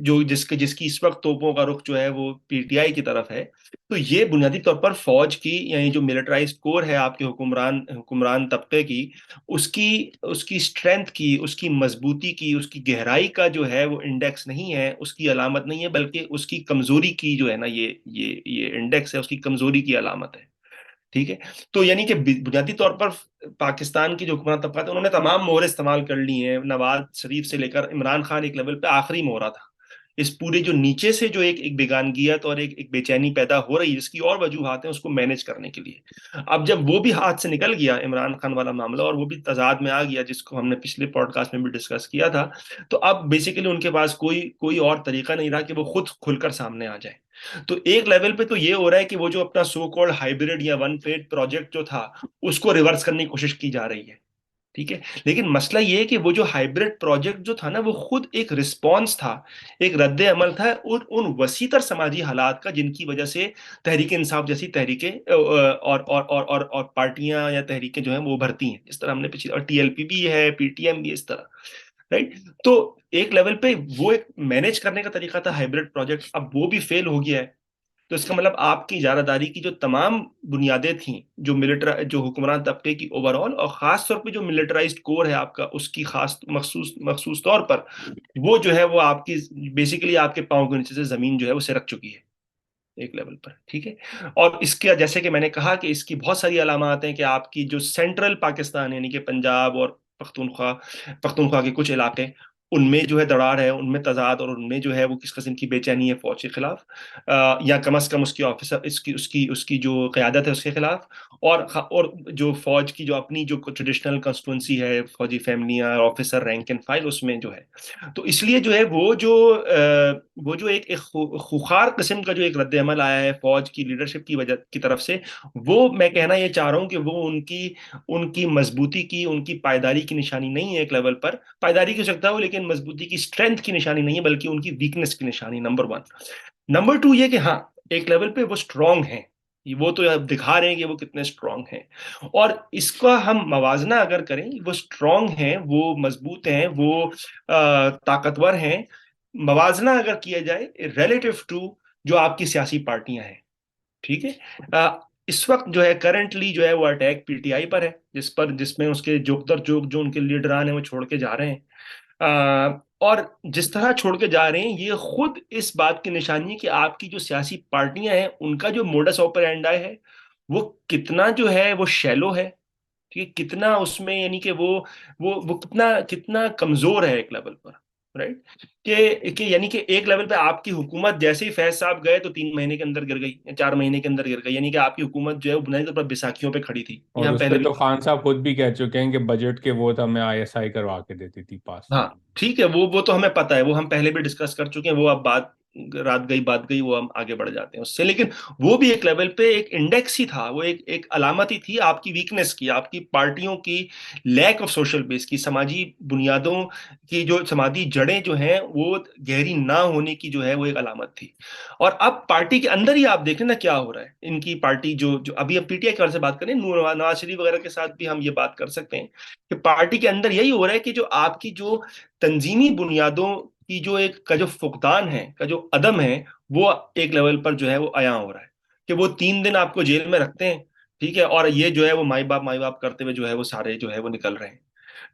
جو جس کی اس وقت توپوں کا رخ جو ہے وہ پی ٹی آئی کی طرف ہے، تو یہ بنیادی طور پر فوج کی، یعنی جو ملٹرائز کور ہے آپ کے حکمران طبقے کی، اس کی اسٹرینتھ کی، اس کی مضبوطی کی، اس کی گہرائی کا جو ہے وہ انڈیکس نہیں ہے، اس کی علامت نہیں ہے، بلکہ اس کی کمزوری کی جو ہے نا، یہ انڈیکس ہے، اس کی کمزوری کی علامت ہے، ٹھیک ہے۔ تو یعنی کہ بنیادی طور پر پاکستان کی جو حکمران طبقات انہوں نے تمام مہرے استعمال کر لی ہیں، نواز شریف سے لے کر عمران خان ایک لیول پہ آخری مہرہ تھا، اس پورے جو نیچے سے جو ایک بیگانگیت اور ایک بے چینی پیدا ہو رہی ہے، جس کی اور وجوہات ہیں، اس کو مینج کرنے کے لیے اب جب وہ بھی ہاتھ سے نکل گیا عمران خان والا معاملہ، اور وہ بھی تضاد میں آ گیا، جس کو ہم نے پچھلے پوڈ کاسٹ میں بھی ڈسکس کیا تھا، تو اب بیسیکلی ان کے پاس کوئی اور طریقہ نہیں رہا کہ وہ خود کھل کر سامنے آ جائے۔ تو ایک لیول پہ تو یہ ہو رہا ہے کہ وہ جو اپنا سو کالڈ ہائیبرڈ یا ون پیڈ پروجیکٹ جو تھا، اس کو ریورس کرنے کی کوشش کی جا رہی ہے، ٹھیک ہے۔ لیکن مسئلہ یہ ہے کہ وہ جو ہائیبرڈ پروجیکٹ جو تھا نا، وہ خود ایک رسپانس تھا، ایک رد عمل تھا ان وسیع تر سماجی حالات کا، جن کی وجہ سے تحریک انصاف جیسی تحریکیں اور پارٹیاں یا تحریکیں جو ہیں وہ ابھرتی ہیں، جس طرح ہم نے پچھلے، اور ٹی ایل پی بھی ہے، پی ٹی ایم بھی اس طرح، رائٹ۔ تو ایک لیول پہ وہ ایک مینج کرنے کا طریقہ تھا ہائیبرڈ پروجیکٹ، اب وہ بھی فیل ہو گیا ہے۔ تو اس کا مطلب آپ کی اجارہ داری کی جو تمام بنیادیں تھیں، جو حکمران طبقے کی اوور آل، اور خاص طور پہ جو ملٹرائزڈ کور ہے آپ کا، اس کی خاص مخصوص طور پر، وہ جو ہے وہ آپ کی بیسیکلی آپ کے پاؤں کے نیچے سے زمین جو ہے وہ سرک چکی ہے ایک لیول پر، ٹھیک ہے۔ اور اس کے جیسے کہ میں نے کہا کہ اس کی بہت ساری علامات ہیں، کہ آپ کی جو سینٹرل پاکستان یعنی کہ پنجاب اور پختونخوا کے کچھ علاقے، ان میں جو ہے دراڑ ہے، ان میں تضاد، اور ان میں جو ہے وہ کس قسم کی بے چینی ہے فوج کے خلاف، یا کم از کم اس کی آفیسر، اس کی جو قیادت ہے اس کے خلاف، اور جو فوج کی جو اپنی جو ٹریڈیشنل کنسٹیٹوئنسی ہے، فوجی فیملیاں، آفیسر رینک اینڈ فائل، اس میں جو ہے، تو اس لیے جو ہے وہ جو ایک خوخار قسم کا جو ایک رد عمل آیا ہے فوج کی لیڈرشپ کی وجہ کی طرف سے، وہ میں کہنا یہ چاہ رہا ہوں کہ وہ ان کی مضبوطی کی، ان کی پائیداری کی نشانی نہیں ہے ایک لیول پر، پائیداری کی ہو سکتا ہے وہ، لیکن مضبوطی کی، اسٹرینتھ کی نشانی نہیں ہے، بلکہ ان کی ویکنس کی نشانی، نمبر ون۔ نمبر ٹو یہ کہ ہاں، ایک لیول پہ وہ اسٹرانگ ہیں، وہ تو اب دکھا رہے ہیں کہ وہ کتنے اسٹرانگ ہیں، اور اس کا ہم موازنہ اگر کریں، وہ اسٹرانگ ہیں، وہ مضبوط ہیں، وہ طاقتور ہیں، موازنہ اگر کیا جائے ریلیٹو ٹو جو آپ کی سیاسی پارٹیاں ہیں، ٹھیک ہے۔ اس وقت جو ہے کرنٹلی جو ہے وہ اٹیک پی ٹی آئی پر ہے، جس میں اس کے جوک در جوک جو ان کے لیڈران ہیں وہ چھوڑ کے جا رہے ہیں، اور جس طرح چھوڑ کے جا رہے ہیں، یہ خود اس بات کی نشانی ہے کہ آپ کی جو سیاسی پارٹیاں ہیں، ان کا جو موڈس آپرینڈائی ہے، وہ کتنا جو ہے وہ شیلو ہے، ٹھیک ہے، کتنا اس میں، یعنی کہ وہ کتنا کمزور ہے ایک لیول پر، رائٹ، کہ یعنی کہ ایک لیول پہ آپ کی حکومت جیسے ہی فیض صاحب گئے تو 3 مہینے کے اندر گر گئی، یا 4 مہینے کے اندر گر گئی، یعنی کہ آپ کی حکومت جو ہے وہ بنیادی طور پر بیساکھیوں پہ کھڑی تھی، یہ اور ہم اس پہلے پہ بھی، تو خان صاحب خود بھی کہہ چکے ہیں کہ بجٹ کے وہ ہمیں آئی ایس آئی کروا کے دیتی تھی پاس۔ ہاں ٹھیک ہے، وہ تو ہمیں پتہ ہے، وہ ہم پہلے بھی ڈسکس کر چکے ہیں، وہ اب بات گئی، وہ ہم آگے بڑھ جاتے ہیں اس سے، لیکن وہ بھی ایک لیول پہ ایک انڈیکس ہی تھا، وہ ایک علامت ہی تھی آپ کی ویکنس کی، آپ کی پارٹیوں کی لیک آف سوشل بیس کی، سماجی بنیادوں کی، جو سماجی جڑیں جو ہیں وہ گہری نہ ہونے کی جو ہے وہ ایک علامت تھی۔ اور اب پارٹی کے اندر ہی آپ دیکھیں نا کیا ہو رہا ہے، ان کی پارٹی جو ابھی ہم پی ٹی آئی کے بارے سے بات کریں، نواز شریف وغیرہ کے ساتھ بھی ہم یہ بات کر سکتے ہیں کہ پارٹی کے اندر یہی ہو رہا ہے کہ جو آپ کی جو تنظیمی بنیادوں کی جو کا جو فقدان ہے، کا جو عدم ہے، وہ ایک لیول پر جو ہے وہ عیاں ہو رہا ہے، کہ وہ 3 دن آپ کو جیل میں رکھتے ہیں، ٹھیک ہے، اور یہ جو ہے وہ مائی باپ کرتے ہوئے جو ہے وہ سارے جو ہے وہ نکل رہے ہیں۔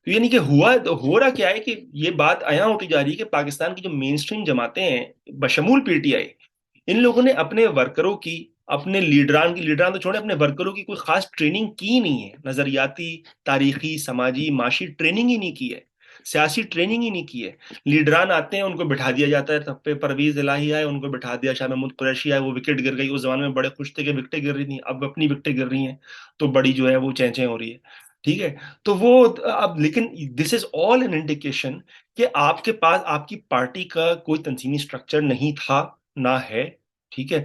تو یعنی کہ ہو رہا کیا ہے کہ یہ بات عیاں ہوتی جا رہی ہے کہ پاکستان کی جو مین سٹریم جماعتیں ہیں، بشمول پی ٹی آئی، ان لوگوں نے اپنے ورکروں کی، اپنے لیڈران تو چھوڑے، اپنے ورکروں کی کوئی خاص ٹریننگ کی نہیں ہے، نظریاتی، تاریخی، سماجی، معاشی ٹریننگ ہی نہیں کی ہے، سیاسی ٹریننگ ہی نہیں کی ہے۔ لیڈران آتے ہیں، ان کو بٹھا دیا جاتا ہے، تب پہ پرویز الہی آئے، ان کو بٹھا دیا، شاہ محمود قریشی آئے، وہ وکٹ گر گئی، اس زمانے میں بڑے خوش تھے کہ وکٹیں گر رہی تھیں، اب اپنی وکٹیں گر رہی ہیں تو بڑی جو ہے وہ چینچیں ہو رہی ہے، ٹھیک ہے۔ تو وہ اب لیکن دس از آل این انڈیکیشن کہ آپ کے پاس آپ کی پارٹی کا کوئی تنظیمی اسٹرکچر نہیں تھا، نہ ہے، ٹھیک ہے،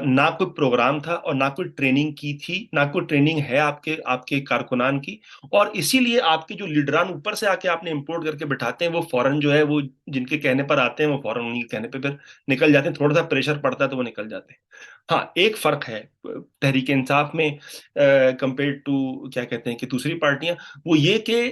نہ کوئی پروگرام تھا، اور نہ کوئی ٹریننگ کی تھی، نہ کوئی ٹریننگ ہے آپ کے کارکنان کی، اور اسی لیے آپ کے جو لیڈران اوپر سے آ کے آپ نے امپورٹ کر کے بٹھاتے ہیں، وہ فوراً جو ہے وہ جن کے کہنے پر آتے ہیں، وہ فوراً انہیں کے کہنے پہ پھر نکل جاتے ہیں، تھوڑا سا پریشر پڑتا ہے تو وہ نکل جاتے ہیں۔ ہاں ایک فرق ہے تحریک انصاف میں کمپیئر ٹو کیا کہتے ہیں کہ دوسری پارٹیاں، وہ یہ کہ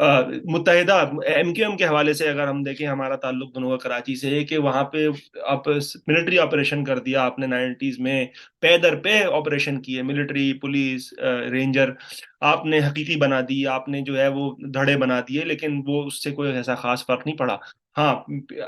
متحدہ ایم کیو ایم کے حوالے سے اگر ہم دیکھیں، ہمارا تعلق دونوں کا کراچی سے ہے، کہ وہاں پہ آپ ملٹری آپریشن کر دیا آپ نے 90s میں، پے در پہ آپریشن کیے، ملٹری، پولیس، رینجر آپ نے حقیقی بنا دی، آپ نے جو ہے وہ دھڑے بنا دیے، لیکن وہ اس سے کوئی ایسا خاص فرق نہیں پڑا. ہاں،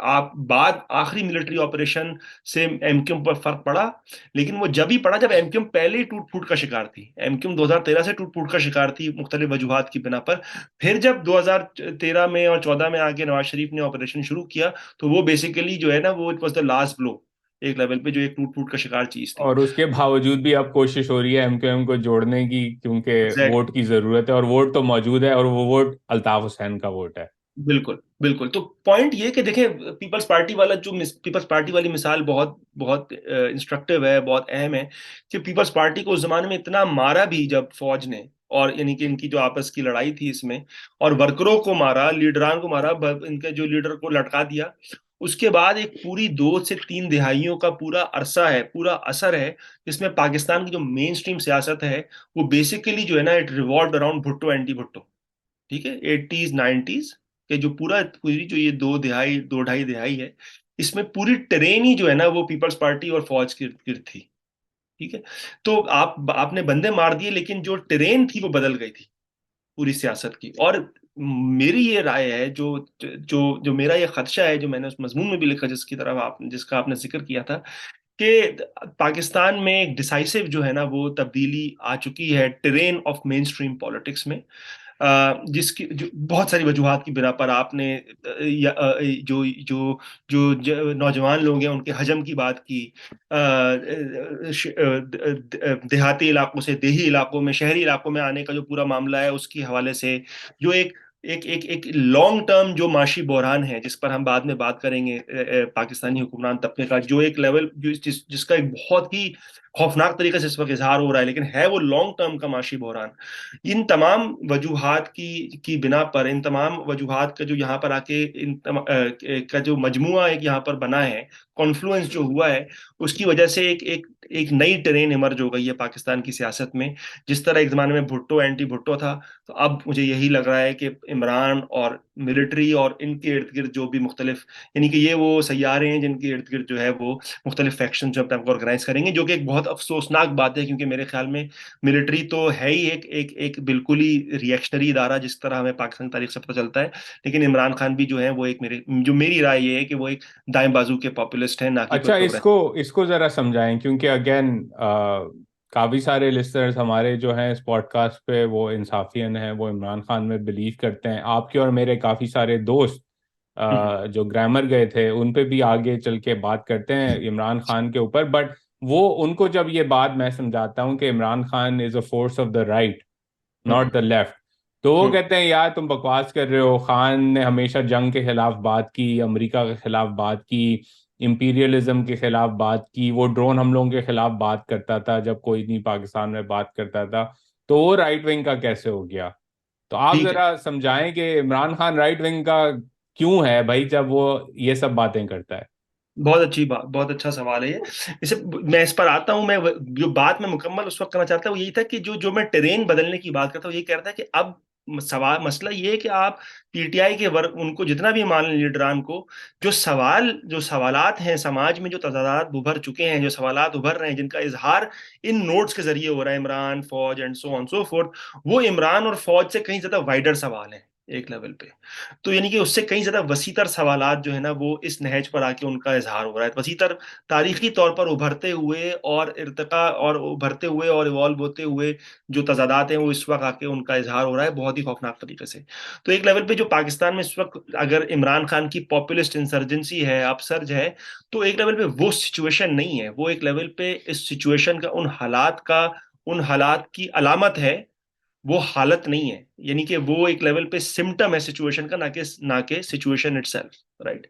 آپ بعد آخری ملٹری آپریشن سے ایم کیو ایم پر فرق پڑا، لیکن وہ جب ہی پڑا جب ایم کیو ایم پہلے ہی ٹوٹ پھوٹ کا شکار تھی. ایم کیو ایم 2013 سے ٹوٹ پھوٹ کا شکار تھی مختلف وجوہات کی بنا پر. پھر جب 2013 میں اور 14 میں آگے نواز شریف نے آپریشن شروع کیا، تو وہ بیسیکلی جو ہے نا، وہ اٹ واز دا لاسٹ بلو ایک لیول پہ، جو ایک ٹوٹ پھوٹ کا شکار چیز تھی. اور اس کے باوجود بھی اب کوشش ہو رہی ہے ایم کیو ایم کو جوڑنے کی، کیونکہ ایگزیکٹلی. ووٹ کی ضرورت ہے، اور ووٹ تو موجود ہے، اور وہ ووٹ الطاف حسین کا ووٹ ہے. بالکل بالکل. تو پوائنٹ یہ کہ دیکھیں، پیپلز پارٹی والا جو پیپلز پارٹی والی مثال بہت بہت انسٹرکٹیو ہے، بہت اہم ہے، کہ پیپلز پارٹی کو اس زمانے میں اتنا مارا بھی جب فوج نے، اور یعنی کہ ان کی جو آپس کی لڑائی تھی اس میں، اور ورکروں کو مارا، لیڈران کو مارا، ان کے جو لیڈر کو لٹکا دیا. اس کے بعد ایک پوری 2 سے 3 دہائیوں کا پورا عرصہ ہے، پورا اثر ہے، جس میں پاکستان کی جو مین سٹریم سیاست ہے، وہ بیسیکلی جو ہے نا، it revolved around Bhutto anti Bhutto. ٹھیک ہے، 80s 90s کہ جو پوری جو یہ 2 ڈھائی دہائی ہے، اس میں پوری ٹرین ہی جو ہے نا، وہ پیپلز پارٹی اور فوج کے ارد گرد تھی. ٹھیک ہے. تو آپ نے بندے مار دیے، لیکن جو ٹرین تھی وہ بدل گئی تھی پوری سیاست کی. اور میری یہ رائے ہے، جو میرا یہ خدشہ ہے، جو میں نے اس مضمون میں بھی لکھا، جس کا آپ نے ذکر کیا تھا، کہ پاکستان میں ایک ڈیسائسو جو ہے نا، وہ تبدیلی آ چکی ہے trend of mainstream politics میں، جس کی جو بہت ساری وجوہات کی بنا پر آپ نے جو نوجوان لوگ ہیں ان کے حجم کی بات کی، دیہاتی علاقوں سے دیہی علاقوں میں، شہری علاقوں میں آنے کا جو پورا معاملہ ہے، اس کے حوالے سے جو ایک لانگ ٹرم جو معاشی بحران ہے، جس پر ہم بعد میں بات کریں گے، پاکستانی حکمران طبقے کا جو ایک لیول، جس کا ایک بہت ہی خوفناک طریقے سے اس وقت اظہار ہو رہا ہے، لیکن ہے وہ لانگ ٹرم کا معاشی بحران. ان تمام وجوہات کی بنا پر، ان تمام وجوہات کا جو یہاں پر آ کے کا جو مجموعہ ایک یہاں پر بنا ہے، کانفلوئنس جو ہوا ہے، اس کی وجہ سے ایک نئی ٹرین ایمرج ہو گئی ہے پاکستان کی سیاست میں. جس طرح ایک زمانے میں بھٹو اینٹی بھٹو تھا، تو اب مجھے یہی لگ رہا ہے کہ عمران اور ملٹری اور ان کے ارد گرد جو بھی مختلف، یعنی کہ یہ وہ سیارے ہیں جن کے ارد گرد جو ہے وہ مختلف فیکشن جو اپنے آپ کو آرگنائز کریں گے، جو کہ ایک بہت افسوسناک بات ہے، کیونکہ میرے خیال میں ملٹری تو ہے ہی ایک بالکل ہی ریئیکشنری ادارہ، جس طرح ہمیں پاکستان کی تاریخ سے پتہ چلتا ہے. لیکن عمران خان بھی جو ہے وہ میری رائے یہ ہے کہ وہ ایک دائیں بازو کے پاپولسٹ ہیں، نہ کہ اچھا، کوئی اس کو ذرا سمجھائیں، کیونکہ اگین کافی سارے لسنرز ہمارے جو ہیں اس پوڈ کاسٹ پہ وہ انصافین ہیں، وہ عمران خان میں بلیو کرتے ہیں. آپ کے اور میرے کافی سارے دوست پروگرام. جو گرامر گئے تھے، ان پہ بھی آگے چل کے بات کرتے ہیں عمران خان کے اوپر. بٹ وہ ان کو جب یہ بات میں سمجھاتا ہوں کہ Imran Khan is a force of the right not the left, تو وہ کہتے ہیں یار تم بکواس کر رہے ہو، خان نے ہمیشہ جنگ کے خلاف بات کی، امریکہ کے خلاف بات کی، امپیریلزم کے خلاف بات کی، وہ ڈرون حملوں کے خلاف بات کرتا تھا جب کوئی نہیں پاکستان میں بات کرتا تھا، تو وہ رائٹ ونگ کا کیسے ہو گیا؟ تو آپ ٹھیک ہے. ذرا سمجھائیں کہ عمران خان رائٹ ونگ کا کیوں ہے بھائی، جب وہ یہ سب باتیں کرتا ہے. بہت اچھی بات، بہت اچھا سوال ہے یہ. اسے میں اس پر آتا ہوں. میں جو بات میں مکمل اس وقت کرنا چاہتا ہوں وہ یہی تھا کہ جو میں ٹرین بدلنے کی بات کرتا ہوں، یہ کہہ رہا تھا کہ اب مسئلہ یہ ہے کہ آپ پی ٹی آئی کے ان کو جتنا بھی مان لیں، لیڈران کو، جو سوالات ہیں سماج میں، جو تضادات ابھر چکے ہیں، جو سوالات ابھر رہے ہیں، جن کا اظہار ان نوٹس کے ذریعے ہو رہا ہے، عمران، فوج and so on so forth, وہ عمران اور فوج سے کہیں زیادہ وائڈر سوال ہیں ایک لیول پہ. تو یعنی کہ اس سے کہیں زیادہ وسیع تر سوالات جو ہے نا، وہ اس نہج پر آ کے ان کا اظہار ہو رہا ہے، وسیع تر تاریخی طور پر ابھرتے ہوئے اور ارتقاء اور ابھرتے ہوئے اور ایوالو ہوتے ہوئے جو تضادات ہیں، وہ اس وقت آ کے ان کا اظہار ہو رہا ہے بہت ہی خوفناک طریقے سے. تو ایک لیول پہ جو پاکستان میں اس وقت اگر عمران خان کی پاپولسٹ انسرجنسی ہے، اپ سرج ہے، تو ایک لیول پہ وہ سچویشن نہیں ہے. وہ ایک لیول پہ اس سچویشن ان حالات کی علامت ہے، وہ حالت نہیں ہے. یعنی کہ وہ ایک لیول پہ سمٹم ہے سچویشن کا، نہ کہ سچویشن اٹ سیلف، رائٹ.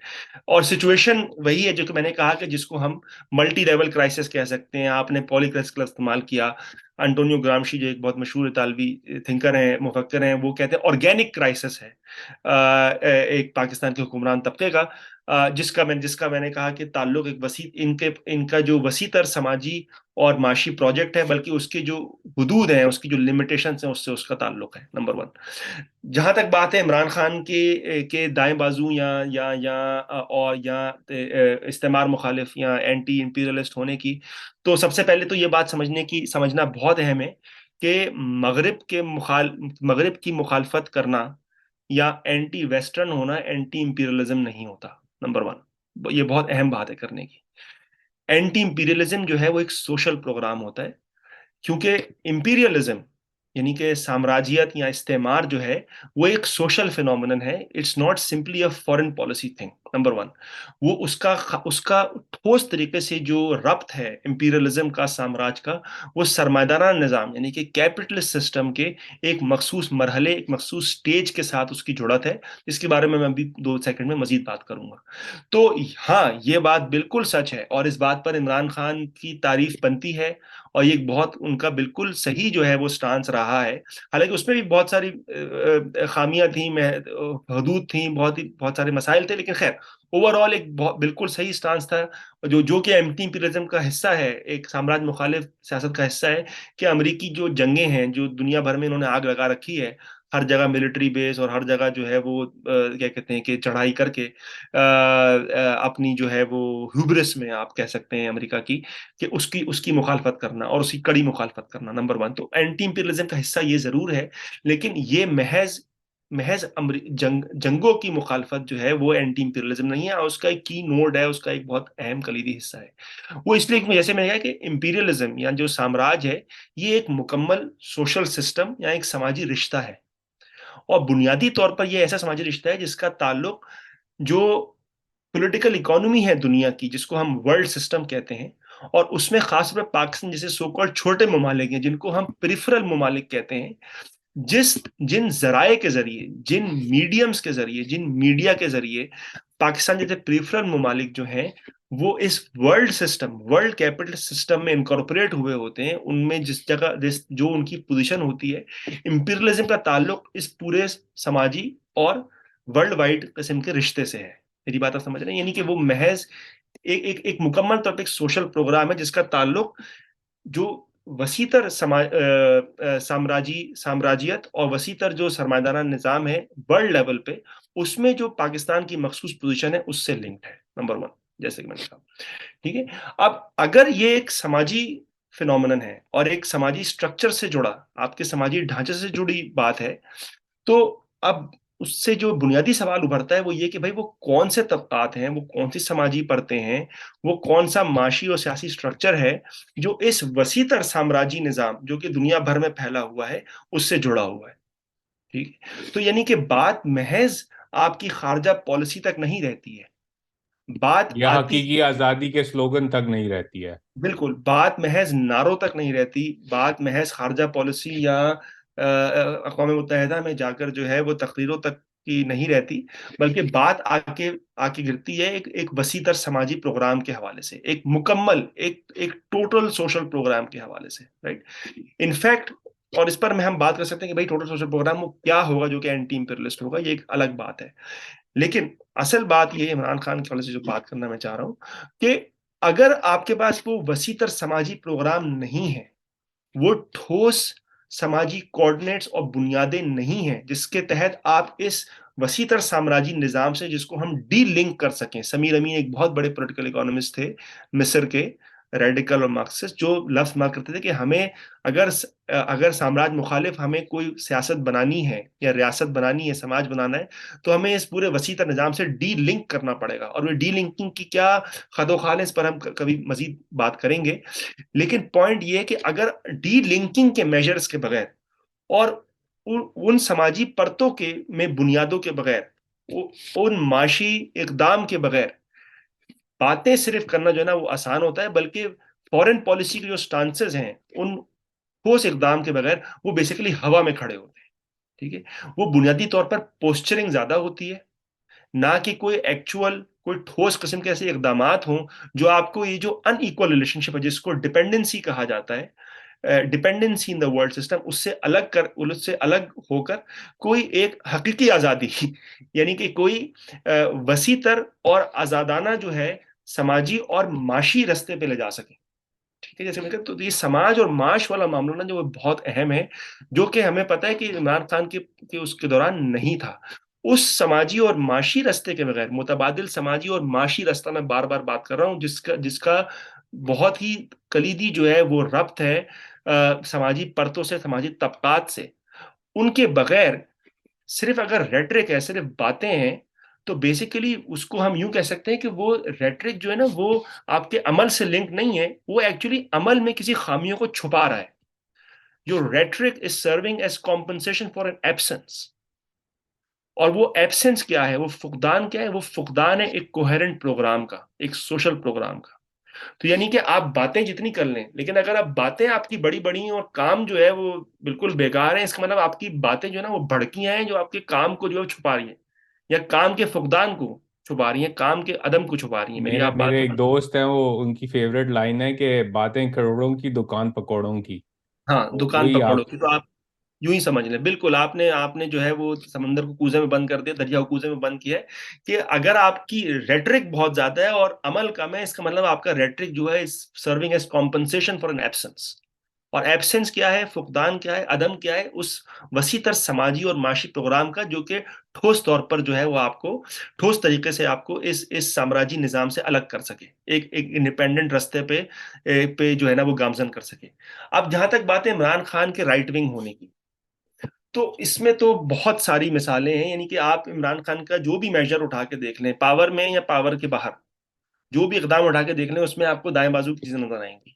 اور سچویشن وہی ہے جو کہ میں نے کہا کہ جس کو ہم ملٹی لیول کرائسس کہہ سکتے ہیں. آپ نے پولی کرائسس کا استعمال کیا. انٹونیو گرامشی جو ایک بہت مشہور اطالوی تھنکر ہیں، مفکر ہیں، وہ کہتے ہیں آرگینک کرائسس ہے ایک پاکستان کے حکمران طبقے کا. جس کا میں نے کہا کہ تعلق ایک وسیع ان کا جو وسیع تر سماجی اور معاشی پروجیکٹ ہے، بلکہ اس کے جو حدود ہیں، اس کی جو لمیٹیشنز ہیں، اس سے اس کا تعلق ہے، نمبر ون۔ جہاں تک بات ہے عمران خان کے دائیں بازو یا استعمار مخالف یا اینٹی امپیریلسٹ ہونے کی، تو سب سے پہلے تو یہ بات سمجھنا بہت اہم ہے کہ مغرب کی مخالفت کرنا یا اینٹی ویسٹرن ہونا اینٹی امپیریلزم نہیں ہوتا، نمبر ون۔ یہ بہت اہم بات ہے کرنے کی۔ اینٹی امپیریلزم جو ہے وہ ایک سوشل پروگرام ہوتا ہے، کیونکہ امپیریلزم یعنی کہ سامراجیت یا استعمار جو ہے وہ ایک سوشل فینومینن ہے، it's not simply a foreign policy thing, number one. وہ اس کا ٹھوس طریقے سے جو ربط ہے امپیریلزم کا، سامراج کا، وہ سرمایدارانہ نظام یعنی کہ کیپٹلسٹ سسٹم کے ایک مخصوص مرحلے، ایک مخصوص سٹیج کے ساتھ اس کی جڑت ہے، جس کے بارے میں ابھی 2 سیکنڈ میں مزید بات کروں گا۔ تو ہاں، یہ بات بالکل سچ ہے، اور اس بات پر عمران خان کی تعریف بنتی ہے، اور یہ بہت ان کا بالکل صحیح جو ہے وہ سٹانس رہا ہے۔ حالانکہ اس میں بھی بہت ساری خامیاں تھیں، حدود تھیں، بہت سارے مسائل تھے، لیکن خیر اوور آل ایک بالکل صحیح سٹانس تھا، جو کہ اینٹی امپیریلزم کا حصہ ہے، ایک سامراج مخالف سیاست کا حصہ ہے، کہ امریکی جو جنگیں ہیں، جو دنیا بھر میں انہوں نے آگ لگا رکھی ہے، ہر جگہ ملٹری بیس اور ہر جگہ جو ہے وہ کیا کہتے ہیں کہ چڑھائی کر کے اپنی جو ہے وہ ہیوبرس میں آپ کہہ سکتے ہیں امریکہ کی، کہ اس کی مخالفت کرنا اور اس کی کڑی مخالفت کرنا، نمبر ون۔ تو اینٹی امپیریلزم کا حصہ یہ ضرور ہے، لیکن یہ محض جنگوں کی مخالفت جو ہے وہ اینٹی امپیریلزم نہیں ہے، اور اس کا ایک کی نوڈ ہے، اس کا ایک بہت اہم کلیدی حصہ ہے وہ، اس لیے کہ جیسے میں نے کہا کہ امپیریلزم یا جو سامراج ہے، یہ ایک مکمل سوشل سسٹم یا ایک سماجی رشتہ ہے، اور بنیادی طور پر یہ ایسا سماجی رشتہ ہے جس کا تعلق جو پولیٹیکل اکانومی ہے دنیا کی، جس کو ہم ورلڈ سسٹم کہتے ہیں، اور اس میں خاص طور پہ پاکستان جیسے سو کالڈ چھوٹے ممالک ہیں، جن کو ہم پریفرل ممالک کہتے ہیں، جن ذرائع کے ذریعے، جن میڈیمز کے ذریعے، جن میڈیا کے ذریعے پاکستان جیسے پریفرل ممالک جو ہیں وہ اس ورلڈ کیپٹل سسٹم میں انکارپوریٹ ہوئے ہوتے ہیں، ان میں جس جگہ جو ان کی پوزیشن ہوتی ہے، امپیریلزم کا تعلق اس پورے سماجی اور ورلڈ وائڈ قسم کے رشتے سے ہے۔ میری بات آپ سمجھ رہے ہیں؟ یعنی کہ وہ محض ایک مکمل طور پہ ایک سوشل پروگرام ہے، جس کا تعلق جو وسیع تر سامراجیت اور وسیع تر جو سرمایدارانہ نظام ہے ورلڈ لیول پہ، اس میں جو پاکستان کی مخصوص پوزیشن ہے اس سے لنکڈ ہے، نمبر ون، جیسے کہ میں نے کہا۔ ٹھیک ہے، اب اگر یہ ایک سماجی فینومینن ہے اور ایک سماجی سٹرکچر سے جڑا، آپ کے سماجی ڈھانچے سے جڑی بات ہے، تو اب اس سے جو بنیادی سوال ابھرتا ہے وہ یہ کہ بھائی وہ کون سے طبقات ہیں، وہ کون سی سماجی پرتیں ہیں، وہ کون سا معاشی اور سیاسی سٹرکچر ہے جو اس وسیع تر سامراجی نظام جو کہ دنیا بھر میں پھیلا ہوا ہے اس سے جڑا ہوا ہے۔ ٹھیک ہے، تو یعنی کہ بات محض آپ کی خارجہ پالیسی تک نہیں رہتی ہے، بات یا آتی، حقیقی آزادی کے سلوگن تک نہیں رہتی ہے۔ بالکل بات محض نعروں تک نہیں رہتی، بات محض خارجہ پالیسی یا اقوام متحدہ میں جا کر جو ہے وہ تقریروں تک کی نہیں رہتی، بلکہ بات آ کے گرتی ہے ایک وسیع تر سماجی پروگرام کے حوالے سے، ایک مکمل ایک ٹوٹل سوشل پروگرام کے حوالے سے، رائٹ؟ انفیکٹ، اور اس پر ہم بات کر سکتے ہیں کہ بھائی ٹوٹل سوشل پروگرام وہ کیا ہوگا جو کہ اینٹی امپیریلسٹ ہوگا، یہ ایک الگ بات ہے، لیکن اصل بات یہ عمران خان کے حوالے سے جو بات کرنا میں چاہ رہا ہوں کہ اگر آپ کے پاس وہ وسیع تر سماجی پروگرام نہیں ہے، وہ ٹھوس سماجی کوآرڈینیٹس اور بنیادیں نہیں ہیں جس کے تحت آپ اس وسیع تر سامراجی نظام سے، جس کو ہم ڈی لنک کر سکیں۔ سمیر امین ایک بہت بڑے پولیٹیکل اکانومسٹ تھے مصر کے، ریڈیکل اور مارکسسٹ، جو لفظ مار کرتے تھے کہ ہمیں اگر سامراج مخالف ہمیں کوئی سیاست بنانی ہے یا ریاست بنانی ہے، سماج بنانا ہے، تو ہمیں اس پورے وسیع تر نظام سے ڈی لنک کرنا پڑے گا، اور وہ ڈی لنکنگ کی کیا خد و خال ہے اس پر ہم کبھی مزید بات کریں گے، لیکن پوائنٹ یہ ہے کہ اگر ڈی لنکنگ کے میجرز کے بغیر اور ان سماجی پرتوں کے میں بنیادوں کے بغیر، ان معاشی اقدام کے بغیر باتیں صرف کرنا جو ہے نا وہ آسان ہوتا ہے، بلکہ فورن پالیسی کے جو سٹانسز ہیں ان ٹھوس اقدام کے بغیر وہ بیسیکلی ہوا میں کھڑے ہوتے ہیں۔ ٹھیک ہے، وہ بنیادی طور پر پوسچرنگ زیادہ ہوتی ہے، نہ کہ کوئی ایکچوئل کوئی ٹھوس قسم کے ایسے اقدامات ہوں جو آپ کو یہ جو ان ایکول ریلیشن شپ ہے، جس کو ڈپینڈنسی کہا جاتا ہے، dependency in the world system, اس سے الگ ہو کر کوئی ایک حقیقی آزادی یعنی کہ کوئی وسیع تر اور آزادانہ جو ہے سماجی اور معاشی رستے پہ لے جا سکے. ٹھیک ہے، جیسے میں کہا تو یہ سماج اور معاش والا معاملہ نا جو وہ بہت اہم ہے، جو کہ ہمیں پتہ ہے کہ عمران خان کے اس کے دوران نہیں تھا. اس سماجی اور معاشی رستے کے بغیر، متبادل سماجی اور معاشی رستہ میں بار بار بات کر رہا ہوں، جس کا بہت ہی کلیدی جو ہے وہ ربط ہے سماجی پرتوں سے، سماجی طبقات سے. ان کے بغیر صرف اگر ریٹرک ہے، صرف باتیں ہیں، تو بیسیکلی اس کو ہم یوں کہہ سکتے ہیں کہ وہ ریٹرک جو ہے نا وہ آپ کے عمل سے لنک نہیں ہے، وہ ایکچولی عمل میں کسی خامیوں کو چھپا رہا ہے. جو rhetoric is serving as compensation for an absence. اور وہ ایبسنس کیا ہے، وہ فقدان کیا ہے؟ وہ فقدان ہے ایک کوہرنٹ پروگرام کا، ایک سوشل پروگرام کا. تو یعنی کہ آپ باتیں جتنی کر لیں، لیکن اگر آپ باتیں آپ کی بڑی بڑی ہیں اور کام جو ہے وہ بالکل بیکار ہے، اس کا مطلب آپ کی باتیں جو ہے نا وہ بھڑکیاں ہیں جو آپ کے کام کو جو ہے چھپا رہی ہیں، یا کام کے فقدان کو چھپا رہی ہیں، کام کے عدم کو چھپا رہی ہیں. میری میرے آپ میرے بات ایک دوست ہیں، وہ ان کی فیوریٹ لائن ہے کہ باتیں کروڑوں کی، دکان پکوڑوں کی. ہاں، تو دکان وہی پکوڑوں آپ. کی. تو آپ یوں ہی سمجھ لیں، بالکل آپ نے جو ہے وہ سمندر کو کوزے میں بند کر دیا، دریا کو کوزے میں بند کیا ہے. کہ اگر آپ کی ریٹرک بہت زیادہ ہے اور عمل کم ہے، اس کا مطلب آپ کا ریٹرک جو ہے serving as compensation for an absence. اور ایبسنس کیا ہے، فقدان کیا ہے، عدم کیا ہے؟ اس وسیع تر سماجی اور معاشی پروگرام کا، جو کہ ٹھوس طور پر جو ہے وہ آپ کو ٹھوس طریقے سے آپ کو اس سامراجی نظام سے الگ کر سکے، ایک انڈیپینڈنٹ رستے پہ جو ہے نا وہ گامزن کر سکے. اب جہاں تک بات ہے عمران خان کے رائٹ ونگ ہونے کی، تو اس میں تو بہت ساری مثالیں ہیں. یعنی کہ آپ عمران خان کا جو بھی میجر اٹھا کے دیکھ لیں، پاور میں یا پاور کے باہر، جو بھی اقدام اٹھا کے دیکھ لیں، اس میں آپ کو دائیں بازو کی چیزیں نظر آئیں گی.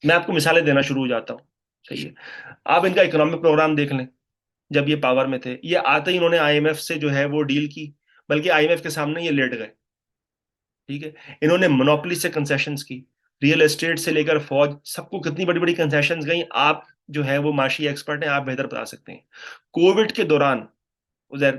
میں آپ کو مثالیں دینا شروع ہو جاتا ہوں. صحیح ہے، آپ ان کا اکنامک پروگرام دیکھ لیں. جب یہ پاور میں تھے، یہ آتے ہی انہوں نے آئی ایم ایف سے جو ہے وہ ڈیل کی، بلکہ آئی ایم ایف کے سامنے یہ لیٹ گئے. ٹھیک ہے، انہوں نے مونوپلی سے کنسیشنز کی، ریئل اسٹیٹ سے لے کر فوج، سب کو کتنی بڑی بڑی کنسیشنز گئیں. آپ جو ہے وہ معاشی ایکسپرٹ ہیں، آپ بہتر بتا سکتے ہیں. کووڈ کے دوران،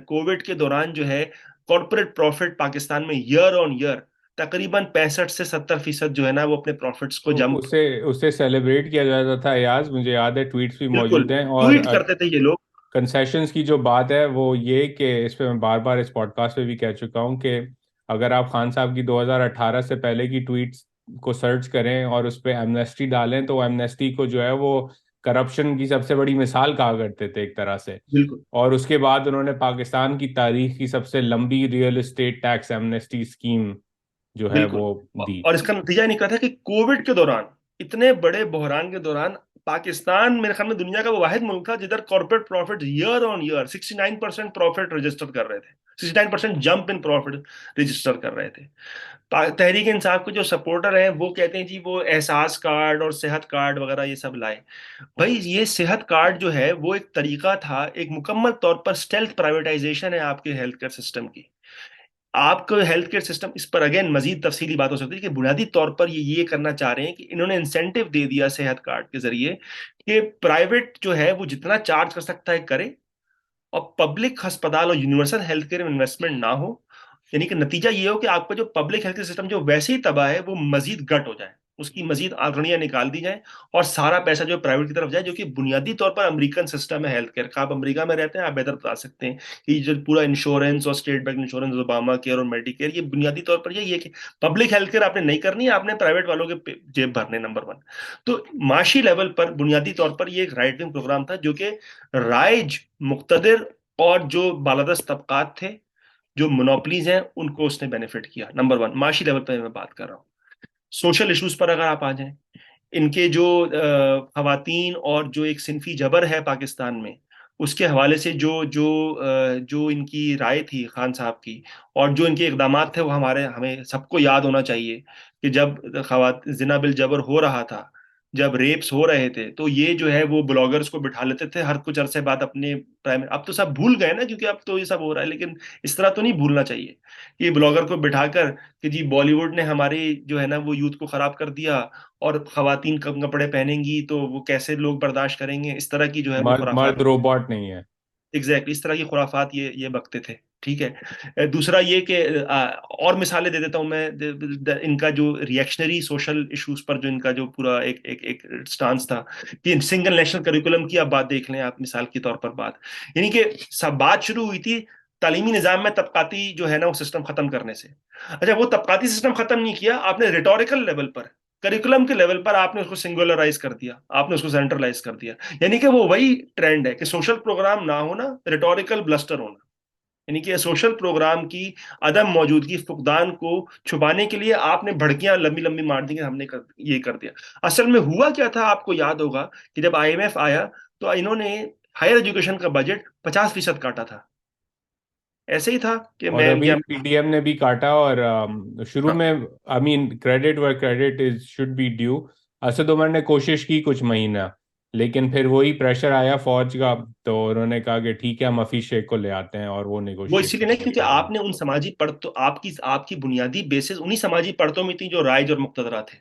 کووڈ کے دوران جو ہے کارپوریٹ پروفٹ پاکستان میں ایئر آن ایئر تقریباً 65 سے 70% جو ہے نا وہ اپنے پروفٹس کو تو جمپ. اسے سیلیبریٹ کیا جاتا تھا ایاز، مجھے یاد ہے، ٹویٹس بھی بالکل موجود ہیں. اور ٹویٹ کرتے تھے یہ لوگ. کنسیشنز کی جو بات ہے وہ یہ کہ اس پہ میں بار بار اس پوڈ کاسٹ پہ بھی کہہ چکا ہوں کہ اگر آپ خان صاحب کی 2018 سے پہلے کی ٹویٹس کو سرچ کریں اور اس پہ ایمنیسٹی ڈالیں، تو ایمنیسٹی کو جو ہے وہ کرپشن کی سب سے بڑی مثال کہا کرتے تھے ایک طرح سے. بالکل اور اس کے بعد انہوں نے پاکستان کی تاریخ کی سب سے لمبی real estate tax amnesty scheme جو ہے بالکل. وہ دی. اور اس کا نتیجہ یہ نکلا تھا کہ کووڈ کے دوران، اتنے بڑے بحران کے دوران، پاکستان میرے خیال میں دنیا کا وہ واحد ملک تھا جدھر کارپوریٹ پروفٹ ایئر آن ایئر 69% پروفٹ رجسٹر کر رہے تھے، 69% جمپ ان پروفٹ رجسٹر کر رہے تھے. تحریک انصاف کے جو سپورٹر ہیں وہ کہتے ہیں جی وہ احساس کارڈ اور صحت کارڈ وغیرہ یہ سب لائے. بھائی یہ صحت کارڈ جو ہے وہ ایک طریقہ تھا، ایک مکمل طور پر اسٹیلتھ پرائیویٹائزیشن ہے آپ کے ہیلتھ کیئر سسٹم کی. آپ کا ہیلتھ کیئر سسٹم، اس پر اگین مزید تفصیلی بات ہو سکتی ہے کہ بنیادی طور پر یہ کرنا چاہ رہے ہیں کہ انہوں نے انسینٹیو دے دیا صحت کارڈ کے ذریعے کہ پرائیویٹ جو ہے وہ جتنا چارج کر سکتا ہے کرے، اور پبلک ہسپتال اور یونیورسل ہیلتھ کیئر میں انویسٹمنٹ نہ ہو. یعنی کہ نتیجہ یہ ہو کہ آپ کا جو پبلک ہیلتھ سسٹم جو ویسے ہی تباہ ہے وہ مزید گٹ ہو جائے، اس کی مزید آگڑیاں نکال دی جائیں، اور سارا پیسہ جو پرائیویٹ کی طرف جائے، جو کہ بنیادی طور پر امریکن سسٹم ہے ہیلتھ کیئر کا. آپ امریکہ میں رہتے ہیں، آپ بہتر بتا سکتے ہیں کہ یہ جو پورا انشورنس اور state bank insurance, Obama care اور میڈی کیئر، یہ بنیادی طور پر یہ کہ پبلک ہیلتھ کیئر آپ نے نہیں کرنی ہے، آپ نے پرائیویٹ والوں کے جیب بھرنے، نمبر ون. تو معاشی لیول پر بنیادی طور پر یہ ایک رائٹ ونگ پروگرام تھا جو کہ رائج، مقتدر اور جو بالادست طبقات تھے، جو مونوپلیز ہیں، ان کو اس نے بینیفٹ کیا. نمبر ون معاشی لیول پہ میں بات کر رہا ہوں. سوشل ایشوز پر اگر آپ آ جائیں، ان کے جو خواتین اور جو ایک صنفی جبر ہے پاکستان میں، اس کے حوالے سے جو ان کی رائے تھی خان صاحب کی، اور جو ان کے اقدامات تھے، وہ ہمیں سب کو یاد ہونا چاہیے کہ جب زنا بالجبر ہو رہا تھا، جب ریپس ہو رہے تھے، تو یہ جو ہے وہ بلاگرز کو بٹھا لیتے تھے ہر کچھ عرصے بعد اپنے اب تو سب بھول گئے نا کیونکہ اب تو یہ سب ہو رہا ہے، لیکن اس طرح تو نہیں بھولنا چاہیے کہ بلاگر کو بٹھا کر کہ جی بالی ووڈ نے ہماری جو ہے نا وہ یوتھ کو خراب کر دیا، اور خواتین کم کپڑے پہنیں گی تو وہ کیسے لوگ برداشت کریں گے، اس طرح کی جو ہے وہ مرد خرافات. روبوٹ نہیں ہے. ایگزیکٹلی اس طرح کی خرافات یہ بکتے تھے. ٹھیک ہے. دوسرا یہ کہ اور مثالیں دے دیتا ہوں میں. ان کا جو ریئیکشنری سوشل ایشوز پر جو ان کا جو پورا ایک سٹانس تھا کہ سنگل نیشنل کریکولم کی آپ بات دیکھ لیں آپ مثال کے طور پر بات. یعنی کہ سب بات شروع ہوئی تھی تعلیمی نظام میں طبقاتی جو ہے نا وہ سسٹم ختم کرنے سے. اچھا وہ طبقاتی سسٹم ختم نہیں کیا آپ نے, ریٹوریکل لیول پر کریکولم کے لیول پر آپ نے اس کو سنگولرائز کر دیا, آپ نے اس کو سینٹرلائز کر دیا. یعنی کہ وہ وہی ٹرینڈ ہے کہ سوشل پروگرام نہ ہونا, ریٹوریکل بلسٹر ہونا. یعنی کہ سوشل پروگرام کی عدم موجودگی, فقدان کو چھپانے کے لیے آپ نے بھڑکیاں لمبی لمبی مار دی کہ ہم نے یہ کر دیا. اصل میں ہوا کیا تھا آپ کو یاد ہوگا کہ جب آئی ایم ایف آیا تو انہوں نے ہائر ایجوکیشن کا بجٹ 50% کاٹا تھا. ایسے ہی تھا کہ اور میں ابھی پی ڈی ایم نے بھی کاٹا. اور شروع ہاں میں I mean credit where credit is should be due. Asad Umar نے کوشش کی کچھ مہینہ, لیکن پھر وہی پریشر آیا فوج کا, تو انہوں نے کہا کہ ٹھیک ہے ہم حفیظ شیخ کو لے آتے ہیں اور وہ وہ نیگوشیٹ اسی لیے نہیں کریں گے کیونکہ پروگرام. آپ نے ان سماجی پرتوں, آپ کی بنیادی بیسس انہی سماجی پرتوں میں تھی جو رائج اور مقتدرات تھے.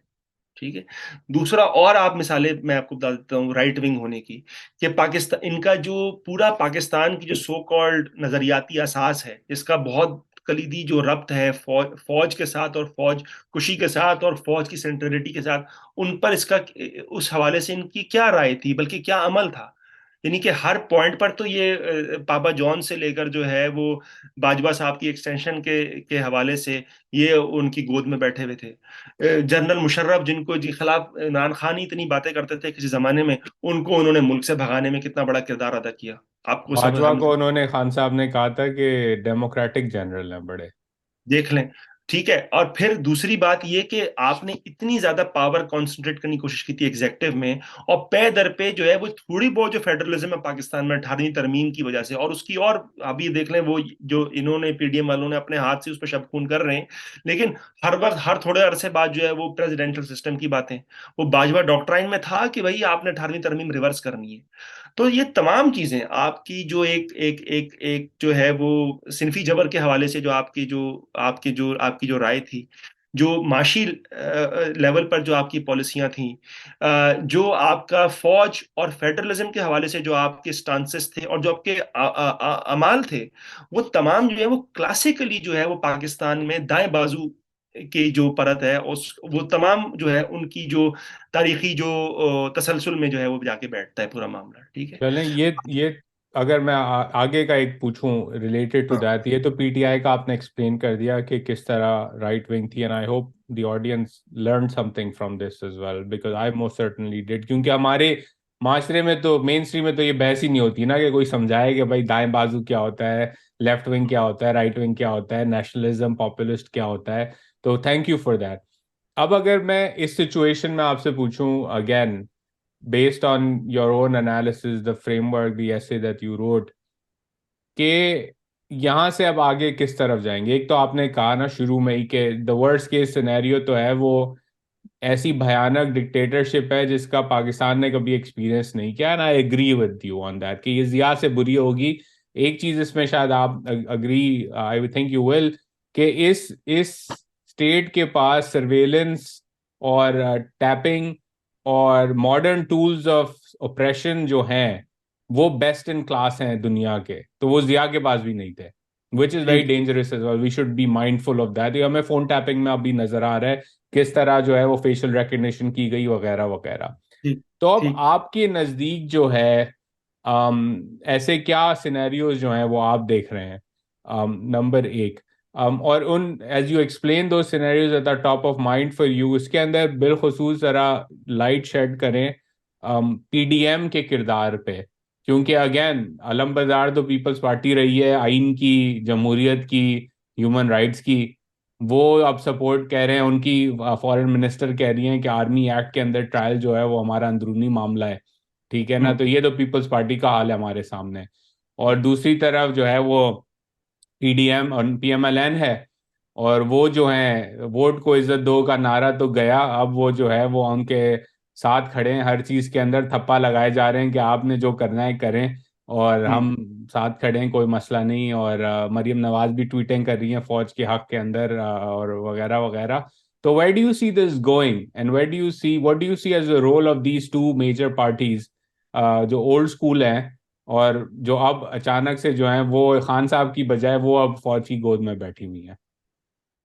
ٹھیک ہے. دوسرا اور آپ مثالیں میں آپ کو بتا دیتا ہوں رائٹ ونگ ہونے کی, کہ پاکستان ان کا جو پورا پاکستان کی جو سو کالڈ نظریاتی اساس ہے, اس کا بہت کلیدی جو ربط ہے فوج کے ساتھ اور فوج کشی کے ساتھ اور فوج کی سینٹرلٹی کے ساتھ, ان پر اس کا اس حوالے سے ان کی کیا رائے تھی بلکہ کیا عمل تھا. یعنی کہ ہر پوائنٹ پر تو یہ پاپا جان سے لے کر جو ہے وہ باجوہ صاحب کی ایکسٹینشن کے حوالے سے یہ ان کی گود میں بیٹھے ہوئے تھے. جنرل مشرف جن کو جن خلاف عمران خان ہی اتنی باتیں کرتے تھے کسی زمانے میں, ان کو انہوں نے ملک سے بھگانے میں کتنا بڑا کردار ادا کیا. آپ کو سب باجوہ ہم کو انہوں نے, خان صاحب نے کہا تھا کہ ڈیموکریٹک جنرل ہیں بڑے. دیکھ لیں. ٹھیک ہے. اور پھر دوسری بات یہ کہ آپ نے اتنی زیادہ پاور کانسنٹریٹ کرنے کی کوشش کی تھی ایگزیکٹو میں, اور پے در پہ جو ہے وہ تھوڑی بہت جو فیڈرلزم ہے پاکستان میں 18ویں ترمیم کی وجہ سے, اور اس کی اور ابھی دیکھ لیں وہ جو انہوں نے پی ڈی ایم والوں نے اپنے ہاتھ سے اس پہ شب خون کر رہے ہیں, لیکن ہر وقت ہر تھوڑے عرصے بعد جو ہے وہ پریزیڈنشل سسٹم کی باتیں, وہ باجوہ ڈاکٹرائن میں تھا کہ بھائی آپ نے 18ویں ترمیم ریورس کرنی ہے. تو یہ تمام چیزیں آپ کی جو ایک جو ہے وہ صنفی جبر کے حوالے سے جو آپ کی جو رائے تھی, جو معاشی لیول پر جو آپ کی پالیسیاں تھیں, جو آپ کا فوج اور فیڈرلزم کے حوالے سے جو آپ کے سٹانسز تھے اور جو آپ کے اعمال تھے, وہ تمام جو ہے وہ کلاسیکلی جو ہے وہ پاکستان میں دائیں بازو کی جو پرت ہے وہ تمام جو ہے ان کی جو تاریخی جو تسلسل میں جو ہے وہ جا کے بیٹھتا ہے پورا معاملہ. ٹھیک ہے. چلیں یہ اگر میں آگے کا ایک پوچھوں ریلیٹڈ ٹو ہاں دیٹ, یہ تو پی ٹی آئی کا آپ نے ایکسپلین کر دیا کہ کس طرح رائٹ ونگ تھی, and I hope the audience learn something from this as well, because I most certainly did. کیونکہ ہمارے معاشرے میں تو مین اسٹریم میں تو یہ بحث ہی نہیں ہوتی نا کہ کوئی سمجھائے کہ بھائی دائیں بازو کیا ہوتا ہے, لیفٹ ونگ کیا ہوتا ہے, رائٹ ونگ کیا ہوتا ہے, نیشنلزم پاپولسٹ کیا ہوتا ہے. تو تھینک یو فار دیٹ. اب اگر میں اس سچویشن میں آپ سے پوچھوں again, based on your own analysis, the framework, the essay that you wrote, کہ یہاں سے اب آگے کس طرف جائیں گے. ایک تو آپ نے کہا نا شروع میں ہی کہ the worst case scenario تو ہے وہ ایسی بھیانک ڈکٹیٹرشپ ہے جس کا پاکستان نے کبھی ایکسپیرینس نہیں کیا, and I agree with you on that کہ یہ ضیاء سے بری ہوگی. ایک چیز اس میں شاید آپ agree, I would think you will, کہ اس اسٹیٹ کے پاس سرویلنس اور ٹیپنگ اور ماڈرن ٹولز آف اوپریشن جو ہیں وہ بیسٹ ان کلاس ہیں دنیا کے, تو وہ ضیاء کے پاس بھی نہیں تھے, which is very ٹھیک dangerous as well. We should be mindful of that. یہ ہمیں فون ٹیپنگ میں ابھی نظر آ رہا ہے کس طرح جو ہے وہ فیشل ریکگنیشن کی گئی وغیرہ وغیرہ. ٹھیک تو اب ٹھیک. آپ کے نزدیک جو ہے ایسے کیا سینیریوز جو ہیں وہ آپ دیکھ رہے ہیں, نمبر ایک. اور ان ایز یو ایکسپلین دو scenarios at the top of mind for you, اس کے اندر بالخصوص ذرا لائٹ شیڈ کریں پی ڈی ایم کے کردار پہ, کیونکہ اگین علم بردار تو پیپلز پارٹی رہی ہے, آئین کی, جمہوریت کی, ہیومن رائٹس کی. وہ اب سپورٹ کہہ رہے ہیں, ان کی فارن منسٹر کہہ رہی ہیں کہ آرمی ایکٹ کے اندر ٹرائل جو ہے وہ ہمارا اندرونی معاملہ ہے. ٹھیک ہے نا, تو یہ تو پیپلز پارٹی کا حال ہے ہمارے سامنے. اور دوسری طرف جو ہے وہ پی ڈی ایم اور پی ایم ایل این ہے, اور وہ جو ہیں ووٹ کو عزت دو کا نعرہ تو گیا, اب وہ جو ہے وہ ان کے ساتھ کھڑے ہیں, ہر چیز کے اندر تھپا لگائے جا رہے ہیں کہ آپ نے جو کرنا ہے کریں اور ہم ساتھ کھڑے ہیں, کوئی مسئلہ نہیں. اور مریم نواز بھی ٹویٹنگ کر رہی ہیں فوج کے حق کے اندر اور وغیرہ وغیرہ. تو where do you see this going, and what do you see as the role of these two major parties جو اولڈ اسکول ہیں اور جو اب اچانک سے جو ہیں وہ خان صاحب کی بجائے وہ اب فوج کی گود میں بیٹھی ہوئی ہیں.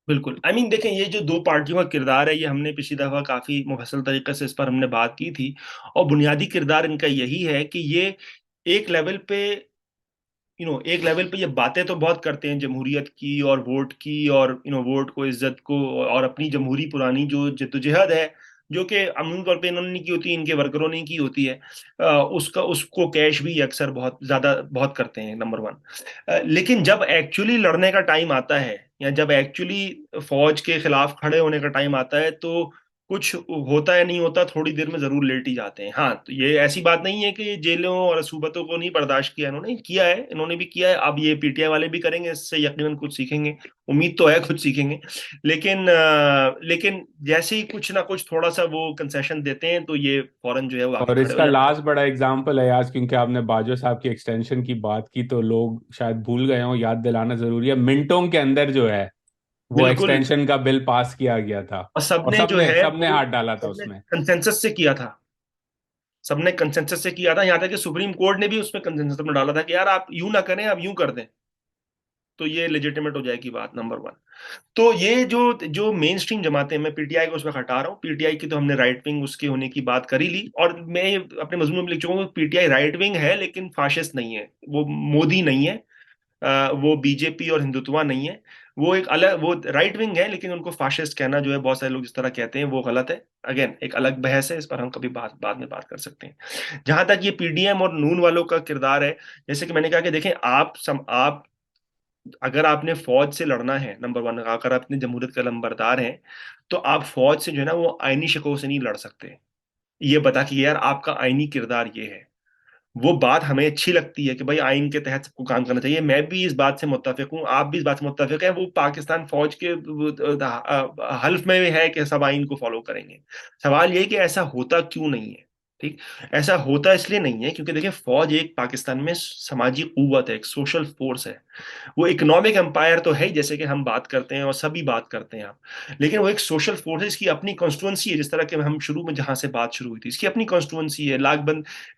بالکل. دیکھیں یہ جو دو پارٹیوں کا کردار ہے، یہ ہم نے پچھلی دفعہ کافی مفصل طریقے سے اس پر ہم نے بات کی تھی، اور بنیادی کردار ان کا یہی ہے کہ یہ ایک لیول پہ ایک لیول پہ یہ باتیں تو بہت کرتے ہیں جمہوریت کی اور ووٹ کی، اور ووٹ کو، عزت کو، اور اپنی جمہوری پرانی جو جدوجہد ہے، جو کہ عمومی طور پہ انہوں نے نہیں کی ہوتی، ان کے ورکروں نے کی ہوتی ہے، اس کو کیش بھی اکثر بہت زیادہ بہت کرتے ہیں، نمبر ون. لیکن جب ایکچولی لڑنے کا ٹائم آتا ہے، یا جب ایکچولی فوج کے خلاف کھڑے ہونے کا ٹائم آتا ہے، تو کچھ ہوتا ہے نہیں ہوتا، تھوڑی دیر میں ضرور لیٹ ہی جاتے ہیں. ہاں، تو یہ ایسی بات نہیں ہے کہ یہ جیلوں اور صوبتوں کو نہیں برداشت کیا، انہوں نے بھی کیا ہے. اب یہ پی ٹی آئی والے بھی کریں گے، اس سے یقیناً کچھ سیکھیں گے، امید تو ہے کچھ سیکھیں گے. لیکن جیسے ہی کچھ نہ کچھ تھوڑا سا وہ کنسیشن دیتے ہیں، تو یہ فوراً جو ہے وہ آگے اور کھڑے اس ہو کا جاتے لاسٹ بڑا اگزامپل ہے آج، کیونکہ آپ نے باجوہ صاحب کی ایکسٹینشن کی بات کی تو لوگ شاید بھول گئے ہوں، یاد دلانا ضروری ہے. منٹوں کے اندر جو ہے ہیں. وہ بالکل. ایکسٹینشن کا بل پاس کیا گیا تھا، اور سب اور نے جو ہے سب نے وہ ہاتھ ڈالا تھا سب اس نے میں. کنسنسس سے کیا تھا. سب نے کنسنسس سے کیا تھا، یہاں تک کہ سپریم کورٹ نے بھی اس میں کنسنسس میں ڈالا تھا کہ یار آپ یوں نہ کریں، آپ یوں کر دیں، تو یہ لیجیٹیمیٹ ہو جائے گی بات، نمبر ون. تو یہ جو مین اسٹریم جماعتیں، میں پی ٹی آئی کو اس میں ہٹا رہا ہوں. پی ٹی آئی کی تو ہم نے رائٹ ونگ اس کے ہونے کی بات کر ہی لی، اور میں اپنے مضمون میں لکھ چکا ہوں کہ P T I right wing ہے لیکن فاشسٹ نہیں ہے، وہ مودی نہیں ہے، وہ بی جے پی اور ہندوتوا نہیں ہے. وہ ایک الگ، وہ رائٹ ونگ ہے لیکن ان کو فاشسٹ کہنا جو ہے بہت سارے لوگ جس طرح کہتے ہیں وہ غلط ہے. اگین ایک الگ بحث ہے، اس پر ہم کبھی بعد میں بات کر سکتے ہیں. جہاں تک یہ پی ڈی ایم اور نون والوں کا کردار ہے، جیسے کہ میں نے کہا کہ دیکھیں آپ اگر آپ نے فوج سے لڑنا ہے، نمبر ون، اگر آپ نے جمہوریت کا لمبردار ہیں، تو آپ فوج سے جو ہے نا وہ آئینی شکوں سے نہیں لڑ سکتے. یہ بتا کہ یار آپ کا آئینی کردار یہ ہے. وہ بات ہمیں اچھی لگتی ہے کہ بھائی آئین کے تحت سب کو کام کرنا چاہیے، میں بھی اس بات سے متفق ہوں، آپ بھی اس بات سے متفق ہیں. وہ پاکستان فوج کے حلف میں ہے کہ سب آئین کو فالو کریں گے. سوال یہ ہے کہ ایسا ہوتا کیوں نہیں ہے؟ ٹھیک. ایسا ہوتا اس لیے نہیں ہے کیونکہ دیکھیں فوج ایک پاکستان میں سماجی قوت ہے، ایک سوشل فورس ہے. وہ اکنامک امپائر تو ہے جیسے کہ ہم بات کرتے ہیں اور سبھی بات کرتے ہیں آپ، لیکن وہ ایک سوشل فورس ہے، اس کی اپنی کانسٹیٹوئنسی ہے. جس طرح کہ ہم شروع میں جہاں سے بات شروع ہوئی تھی، اس کی اپنی کانسٹیٹوئنسی ہے.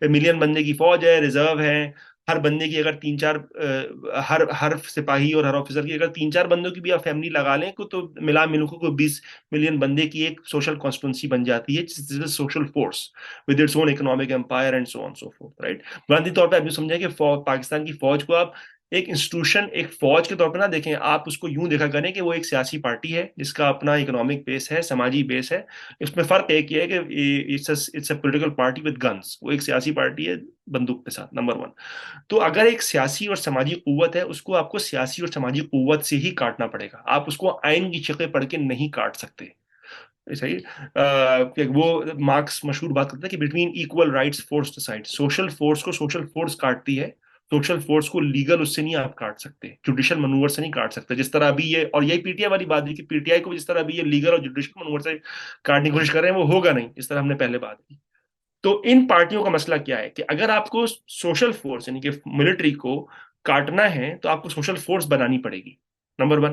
ملین بندے کی فوج ہے، ریزرو ہے. ہر بندے کی اگر تین چار ہر سپاہی اور ہر آفیسر کی اگر تین چار بندوں کی بھی آپ فیملی لگا لیں تو ملا ملو کو 20 ملین بندے کی ایک سوشل کانسٹیٹوئنسی بن جاتی ہے، social force with its own economic empire and so on so forth, right. بنیادی طور پہ آپ یہ سمجھیں کہ پاکستان کی فوج کو آپ ایک انسٹیٹیوشن، ایک فوج کے طور پہ نہ دیکھیں، آپ اس کو یوں دیکھا کریں کہ وہ ایک سیاسی پارٹی ہے جس کا اپنا اکنامک بیس ہے، سماجی بیس ہے. اس میں فرق ایک یہ ہے کہ it's a political party with guns, وہ ایک سیاسی پارٹی ہے بندوق کے ساتھ، نمبر ون. تو اگر ایک سیاسی اور سماجی قوت ہے، اس کو آپ کو سیاسی اور سماجی قوت سے ہی کاٹنا پڑے گا، آپ اس کو آئین کی شکلیں پڑھ کے نہیں کاٹ سکتے. صحیح. وہ مارکس مشہور بات کرتا ہے کہ between equal rights force decide. Social force کو سوشل فورس کاٹتی ہے، سوشل فورس کو لیگل اس سے نہیں آپ کاٹ سکتے، جوڈیشل منور سے نہیں کاٹ سکتے. جس طرح ابھی یہ، اور یہی پی ٹی آئی والی بات ہے کہ پی ٹی آئی کو جس طرح ابھی یہ لیگل اور جوڈیشل منور سے کاٹنے کی کوشش کر رہے ہیں، وہ ہوگا نہیں، جس طرح ہم نے پہلے بات کی. تو ان پارٹیوں کا مسئلہ کیا ہے کہ اگر آپ کو سوشل فورس یعنی کہ ملٹری کو کاٹنا ہے تو آپ کو سوشل فورس بنانی پڑے گی، نمبر ون.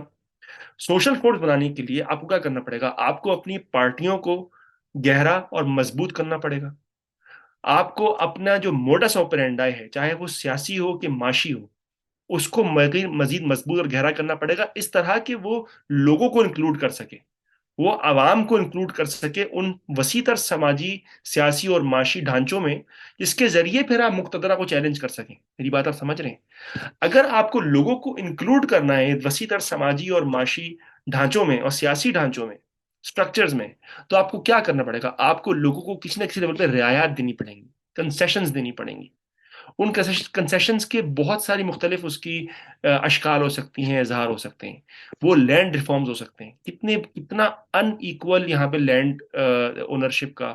سوشل فورس بنانے کے لیے آپ کو کیا کرنا پڑے گا؟ آپ کو اپنی پارٹیوں کو گہرا اور مضبوط کرنا پڑے گا. آپ کو اپنا جو موڈس آپرینڈائی ہے، چاہے وہ سیاسی ہو کہ معاشی ہو، اس کو مزید مضبوط اور گہرا کرنا پڑے گا، اس طرح کہ وہ لوگوں کو انکلوڈ کر سکے، وہ عوام کو انکلوڈ کر سکے ان وسیع تر سماجی، سیاسی اور معاشی ڈھانچوں میں، جس کے ذریعے پھر آپ مقتدرہ کو چیلنج کر سکیں. میری بات آپ سمجھ رہے ہیں؟ اگر آپ کو لوگوں کو انکلوڈ کرنا ہے وسیع تر سماجی اور معاشی ڈھانچوں میں اور سیاسی ڈھانچوں میں، اسٹرکچرز میں، تو آپ کو کیا کرنا پڑے گا؟ آپ کو لوگوں کو کسی نہ کسی لیول پہ رعایات دینی پڑیں گی، کنسیشنز دینی پڑیں گی. ان کنسیشنز کے بہت ساری مختلف اس کی اشکال ہو سکتی ہیں، اظہار ہو سکتے ہیں. وہ لینڈ ریفارمز ہو سکتے ہیں. کتنا ان ایکول یہاں پہ لینڈ اونرشپ کا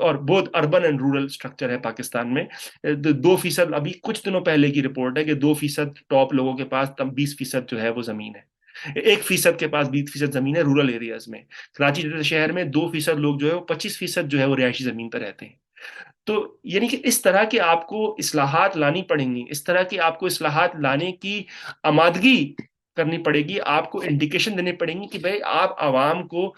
اور بہت اربن اینڈ رورل اسٹرکچر ہے پاکستان میں. 2%، ابھی کچھ دنوں پہلے کی رپورٹ ہے کہ 2% ٹاپ لوگوں کے پاس تب 20% جو ہے وہ زمین ہے. 1% کے پاس 20% زمین ہے رورل ایریاز میں. کراچی جیسے شہر میں 2% لوگ جو ہے وہ 25% جو ہے وہ رہائشی زمین پر رہتے ہیں. تو یعنی کہ اس طرح کے آپ کو اصلاحات لانی پڑیں گی، اس طرح کے آپ کو اصلاحات لانے کی آمادگی کرنی پڑے گی، آپ کو انڈیکیشن دینے پڑیں گی کہ بھائی آپ عوام کو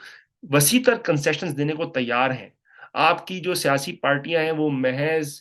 وسیع تر کنسیشنز دینے کو تیار ہیں. آپ کی جو سیاسی پارٹیاں ہیں وہ محض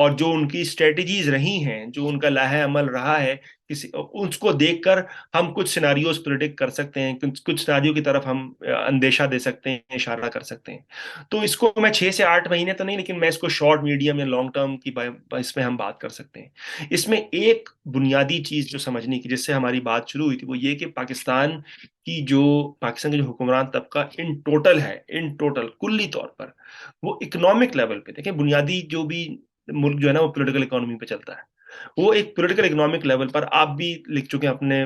اور جو ان کی اسٹریٹجیز رہی ہیں، جو ان کا لائحہ عمل رہا ہے، اس کو دیکھ کر ہم کچھ سیناریوز پریڈکٹ کر سکتے ہیں، کچھ سیناریو کی طرف ہم اندیشہ دے سکتے ہیں، اشارہ کر سکتے ہیں. تو اس کو میں 6 سے 8 مہینے تو نہیں، لیکن میں اس کو شارٹ میڈیم یا لانگ ٹرم کی اس میں ہم بات کر سکتے ہیں. اس میں ایک بنیادی چیز جو سمجھنے کی، جس سے ہماری بات شروع ہوئی تھی، وہ یہ کہ پاکستان کا جو حکمران طبقہ ان ٹوٹل ہے، ان ٹوٹل کلی طور پر، وہ اکنامک لیول پہ دیکھیں، بنیادی جو بھی ملک جو ہے نا وہ پولیٹیکل اکانومی پہ چلتا ہے، وہ ایک پولیٹیکل اکنامک لیول پر آپ بھی لکھ چکے ہیں اپنے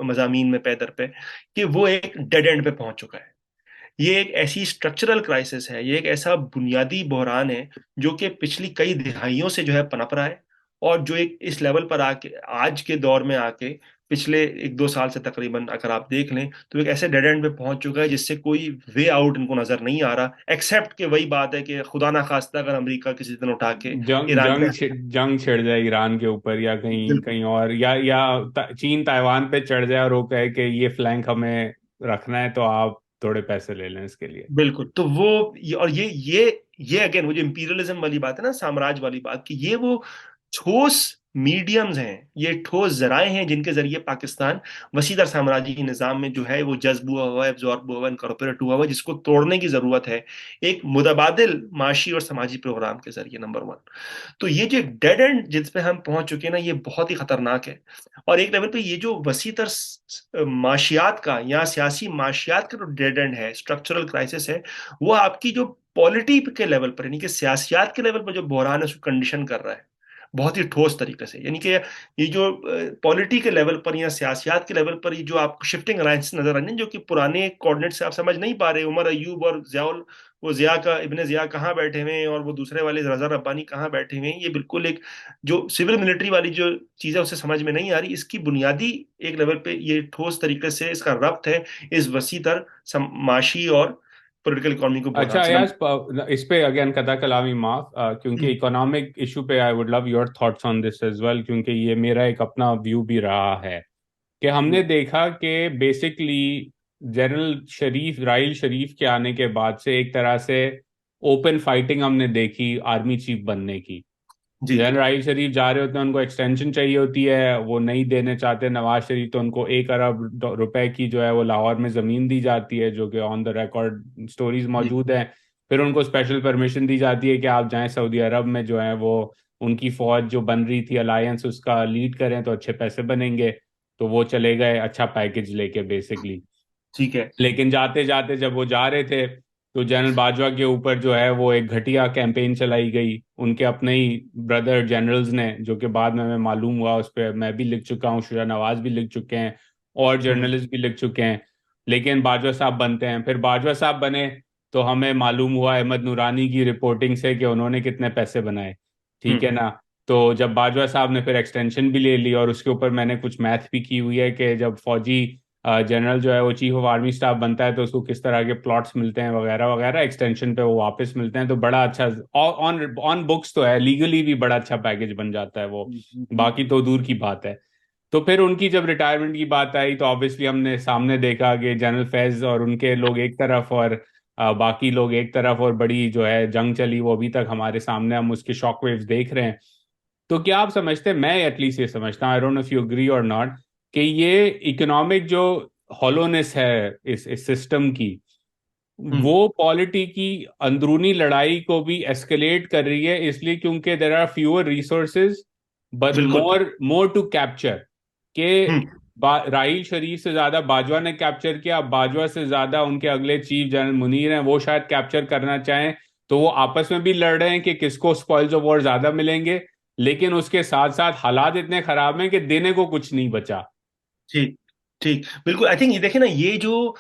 مضامین میں پیدر پہ، کہ وہ ایک ڈیڈ اینڈ پہ پہنچ چکا ہے. یہ ایک ایسی اسٹرکچرل کرائسس ہے، یہ ایک ایسا بنیادی بحران ہے جو کہ پچھلی کئی دہائیوں سے جو ہے پنپ رہا ہے، اور جو ایک اس لیول پر آ کے آج کے دور میں آ کے پچھلے 1-2 سال سے تقریباً اگر آپ دیکھ لیں تو ایک ایسے ڈیڈ اینڈ پہ پہنچ چکا ہے جس سے کوئی وے آؤٹ ان کو نظر نہیں آ رہا، ایکسیپٹ کہ وہی بات ہے کہ خدا نخواستہ اگر امریکہ کسی دن اٹھا کے جنگ ایران پہ. جنگ جنگ چھڑ جائے ایران کے اوپر، یا کہیں بالکل کہیں اور، یا چین تائیوان پہ چڑھ جائے اور وہ کہے کہ یہ فلینک ہمیں رکھنا ہے تو آپ تھوڑے پیسے لے لیں اس کے لیے. بالکل. تو وہ اور یہ اگین وہ جو امپیریلزم والی بات ہے نا، سامراج والی بات، کہ یہ وہ ٹھوس میڈیمز ہیں، یہ ٹھوس ذرائع ہیں جن کے ذریعے پاکستان وسیع تر سامراجی نظام میں جو ہے وہ جذب ہوا ہوا ہے، ایبزارب ہوا ہوا ہے، انکارپوریٹ ہوا ہوا ہے، جس کو توڑنے کی ضرورت ہے ایک متبادل معاشی اور سماجی پروگرام کے ذریعے. نمبر ون، تو یہ جو ڈیڈ اینڈ جس پہ ہم پہنچ چکے ہیں نا، یہ بہت ہی خطرناک ہے. اور ایک لیول پہ یہ جو وسیع تر معاشیات کا یا سیاسی معاشیات کا جو ڈیڈ اینڈ ہے، اسٹرکچرل کرائسس ہے، وہ آپ کی جو پالیٹی کے لیول پر، یعنی کہ سیاسیات کے لیول پر جو بحران ہے اس کو کنڈیشن کر رہا ہے بہت ہی ٹھوس طریقے سے. یعنی کہ یہ جو پالیٹی کے لیول پر یا سیاسیات کے لیول پر یہ جو آپ کو شفٹنگ الائنس نظر آ رہی ہیں، جو کہ پرانے کوآرڈینیٹ سے آپ سمجھ نہیں پا رہے، عمر ایوب اور وہ ابن ضیاء کہاں بیٹھے ہوئے ہیں، اور وہ دوسرے والے رضا ربانی کہاں بیٹھے ہوئے ہیں، یہ بالکل ایک جو سول ملٹری والی جو چیز ہے اسے سمجھ میں نہیں آ رہی. اس کی بنیادی ایک لیول پہ یہ ٹھوس طریقے سے اس کا ربط ہے اس وسیع تر معاشی اور پولیٹیکل اکانومی کو اچھا بحران سے. ایاز، اس پہ اگین قطع کلامی معاف، کیونکہ اکنامک ایشو پہ I would love your thoughts on this as well, کیونکہ یہ میرا ایک اپنا ویو بھی رہا ہے کہ ہم نے دیکھا کہ بیسکلی جنرل شریف، راحیل شریف کے آنے کے بعد سے ایک طرح سے اوپن فائٹنگ ہم نے دیکھی آرمی چیف بننے کی. جی جنرل راحیل شریف جا رہے ہوتے ہیں، ان کو ایکسٹینشن چاہیے ہوتی ہے، وہ نہیں دینے چاہتے نواز شریف، تو ان کو 1 ارب روپے کی جو ہے وہ لاہور میں زمین دی جاتی ہے، جو کہ آن دا ریکارڈ سٹوریز جی موجود ہیں. پھر ان کو اسپیشل پرمیشن دی جاتی ہے کہ آپ جائیں سعودی عرب میں، جو ہے وہ ان کی فوج جو بن رہی تھی الائنس، اس کا لیڈ کریں تو اچھے پیسے بنیں گے. تو وہ چلے گئے اچھا پیکج لے کے بیسکلی. ٹھیک ہے. لیکن جاتے جاتے جب وہ جا رہے تھے تو جنرل باجوہ کے اوپر جو ہے وہ ایک گھٹیا کیمپین چلائی گئی ان کے اپنے ہی بردر جنرلز نے، جو کہ بعد میں معلوم ہوا، اس پہ میں بھی لکھ چکا ہوں، شجاع نواز بھی لکھ چکے ہیں، اور جرنلسٹ بھی لکھ چکے ہیں. لیکن باجوہ صاحب بنتے ہیں، پھر باجوہ صاحب بنے تو ہمیں معلوم ہوا احمد نورانی کی رپورٹنگ سے کہ انہوں نے کتنے پیسے بنائے. ٹھیک ہے نا. تو جب باجوہ صاحب نے پھر ایکسٹینشن بھی لے لی، اور اس کے اوپر میں نے کچھ میتھ بھی کی ہوئی ہے کہ جب فوجی جنرل جو ہے وہ چیف آف آرمی اسٹاف بنتا ہے تو اس کو کس طرح کے پلاٹس ملتے ہیں وغیرہ وغیرہ، ایکسٹینشن پہ وہ واپس ملتے ہیں، تو بڑا اچھا آن بکس تو ہے، لیگلی بھی بڑا اچھا پیکج بن جاتا ہے وہ. باقی تو دور کی بات ہے. تو پھر ان کی جب ریٹائرمنٹ کی بات آئی تو آبویسلی ہم نے سامنے دیکھا کہ جنرل فیض اور ان کے لوگ ایک طرف اور باقی لوگ ایک طرف، اور بڑی جو ہے جنگ چلی وہ ابھی تک ہمارے سامنے، ہم اس کے شاک ویوز دیکھ رہے ہیں. تو کیا آپ سمجھتے ہیں، میں ایٹ لیسٹ یہ سمجھتا ہوں، I don't know if you agree or not, کہ یہ اکنامک جو ہالونس ہے اس سسٹم کی، وہ پالیٹی کی اندرونی لڑائی کو بھی ایسکلیٹ کر رہی ہے، اس لیے کیونکہ there are fewer resources but بالکل. More to capture. کہ راحیل شریف سے زیادہ باجوہ نے کیپچر کیا، باجوہ سے زیادہ ان کے اگلے چیف جنرل منیر ہیں، وہ شاید کیپچر کرنا چاہیں، تو وہ آپس میں بھی لڑ رہے ہیں کہ کس کو اسپوائلز آف وار زیادہ ملیں گے. لیکن اس کے ساتھ ساتھ حالات اتنے خراب ہیں کہ دینے کو کچھ نہیں بچا. ٹھیک ٹھیک. بالکل. آئی تھنک یہ دیکھیں نا، یہ جو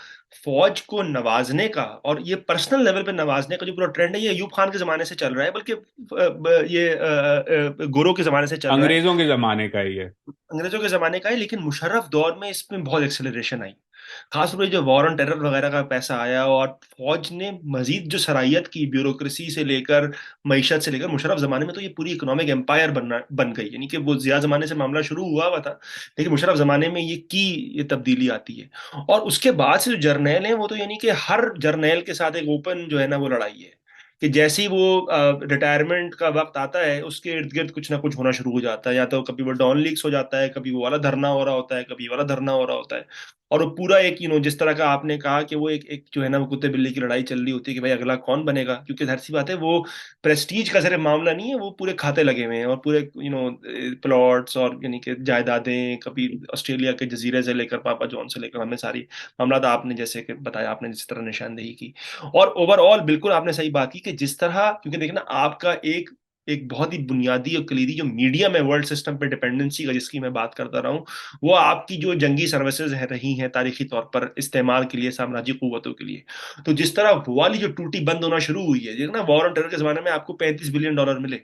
فوج کو نوازنے کا اور یہ پرسنل لیول پہ نوازنے کا جو پورا ٹرینڈ ہے، یہ ایوب خان کے زمانے سے چل رہا ہے، بلکہ یہ گورو کے زمانے سے چل رہا ہے، انگریزوں کے زمانے کا یہ. انگریزوں کے زمانے کا ہے. لیکن مشرف دور میں اس میں بہت ایکسلریشن آئی، خاص طور پہ جو وار آن ٹیرر وغیرہ کا پیسہ آیا، اور فوج نے مزید جو صلاحیت کی بیوروکریسی سے لے کر معیشت سے لے کر، مشرف زمانے میں تو یہ پوری اکنامک امپائر بن گئی. یعنی کہ وہ ضیاء زمانے سے معاملہ شروع ہوا تھا، لیکن مشرف زمانے میں یہ تبدیلی آتی ہے. اور اس کے بعد سے جو جرنیل ہیں وہ تو یعنی کہ ہر جرنیل کے ساتھ ایک اوپن جو ہے نا وہ لڑائی ہے کہ جیسے ہی وہ ریٹائرمنٹ کا وقت آتا ہے اس کے ارد گرد کچھ نہ کچھ ہونا شروع ہو جاتا ہے، یا تو کبھی وہ ڈاؤن لیکس ہو جاتا ہے، کبھی وہ والا دھرنا ہو رہا ہوتا ہے، کبھی والا دھرنا ہو رہا ہوتا ہے، اور وہ پورا ایک جس طرح کا آپ نے کہا کہ وہ ایک جو ہے نا وہ کتے بلی کی لڑائی چل رہی ہوتی ہے کہ بھائی اگلا کون بنے گا، کیونکہ ظاہر سی بات ہے وہ پریسٹیج کا صرف معاملہ نہیں ہے، وہ پورے کھاتے لگے ہوئے ہیں اور پورے پلاٹس اور یعنی کہ جائیدادیں، کبھی آسٹریلیا کے جزیرے سے لے کر پاپا جون سے لے کر ہمیں ساری معاملات آپ نے جیسے کہ بتایا، آپ نے جس طرح نشاندہی کی، اور اوور آل بالکل آپ نے صحیح بات کی کہ جس طرح، کیونکہ دیکھیں نا آپ کا ایک بہت ہی بنیادی اور کلیدی جو میڈیم ہے ورلڈ سسٹم پہ ڈپینڈنسی کا، جس کی میں بات کرتا رہا ہوں، وہ آپ کی جو جنگی سروسز رہی ہیں تاریخی طور پر استعمال کے لیے سامراجی قوتوں کے لیے، تو جس طرح وہ والی جو ٹوٹی بند ہونا شروع ہوئی ہے، نا وار آن ٹیرر کے زمانے میں آپ کو $35 بلین ملے،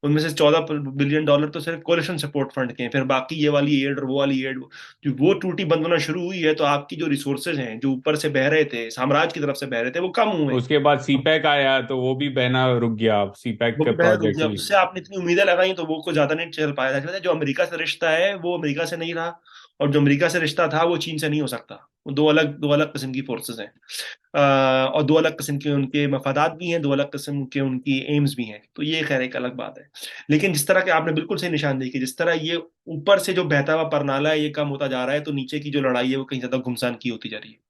ان میں سے $14 بلین تو صرف کولیشن سپورٹ فنڈ کے ہیں، پھر باقی یہ والی ایڈ اور وہ والی ایڈ جو وہ ٹوٹی بند ہونا شروع ہوئی ہے، تو آپ کی جو ریسورسز ہیں جو اوپر سے بہ رہے تھے، سامراج کی طرف سے بہ رہے تھے، وہ کم ہوئے، اس کے بعد سی پیک آیا تو وہ بھی بہنا رک گیا، سی پیک وہ کے بھی بہت رک پروجیکٹ گیا، بھی۔ اس سے آپ نے اتنی امیدیں لگائی تو وہ کو زیادہ نہیں چل پایا تھا، جو امریکہ سے رشتہ ہے وہ امریکہ سے نہیں رہا، اور جو امریکہ سے رشتہ تھا وہ چین سے نہیں ہو سکتا، وہ دو الگ قسم کی فورسز ہیں، اور دو الگ قسم کے ان کے مفادات بھی ہیں، دو الگ قسم کے ان کی ایمز بھی ہیں، تو یہ خیر ایک الگ بات ہے، لیکن جس طرح کہ آپ نے بالکل صحیح نشاندہی کی، جس طرح یہ اوپر سے جو بہتا ہوا پرنالا ہے یہ کم ہوتا جا رہا ہے، تو نیچے کی جو لڑائی ہے وہ کہیں زیادہ گھمسان کی ہوتی جا رہی ہے،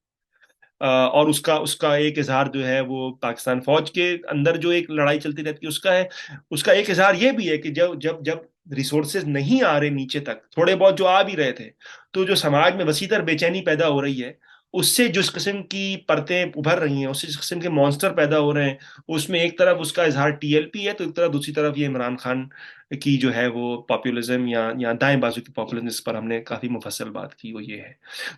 اور اس کا ایک اظہار جو ہے وہ پاکستان فوج کے اندر جو ایک لڑائی چلتی رہتی ہے اس کا ہے، اس کا ایک اظہار یہ بھی ہے کہ جب ریسورسز نہیں آ رہے نیچے تک، تھوڑے بہت جو آ بھی رہے تھے، تو جو سماج میں وسیع تر بے چینی پیدا ہو رہی ہے، اس سے جس قسم کی پرتیں ابھر رہی ہیں، اس سے جس قسم کے مانسٹر پیدا ہو رہے ہیں، اس میں ایک طرف اس کا اظہار ٹی ایل پی ہے، تو ایک طرف دوسری طرف یہ عمران خان کی جو ہے وہ پاپولزم یا دائیں بازو کی پاپولزم، جس پر ہم نے کافی مفصل بات کی، وہ یہ ہے،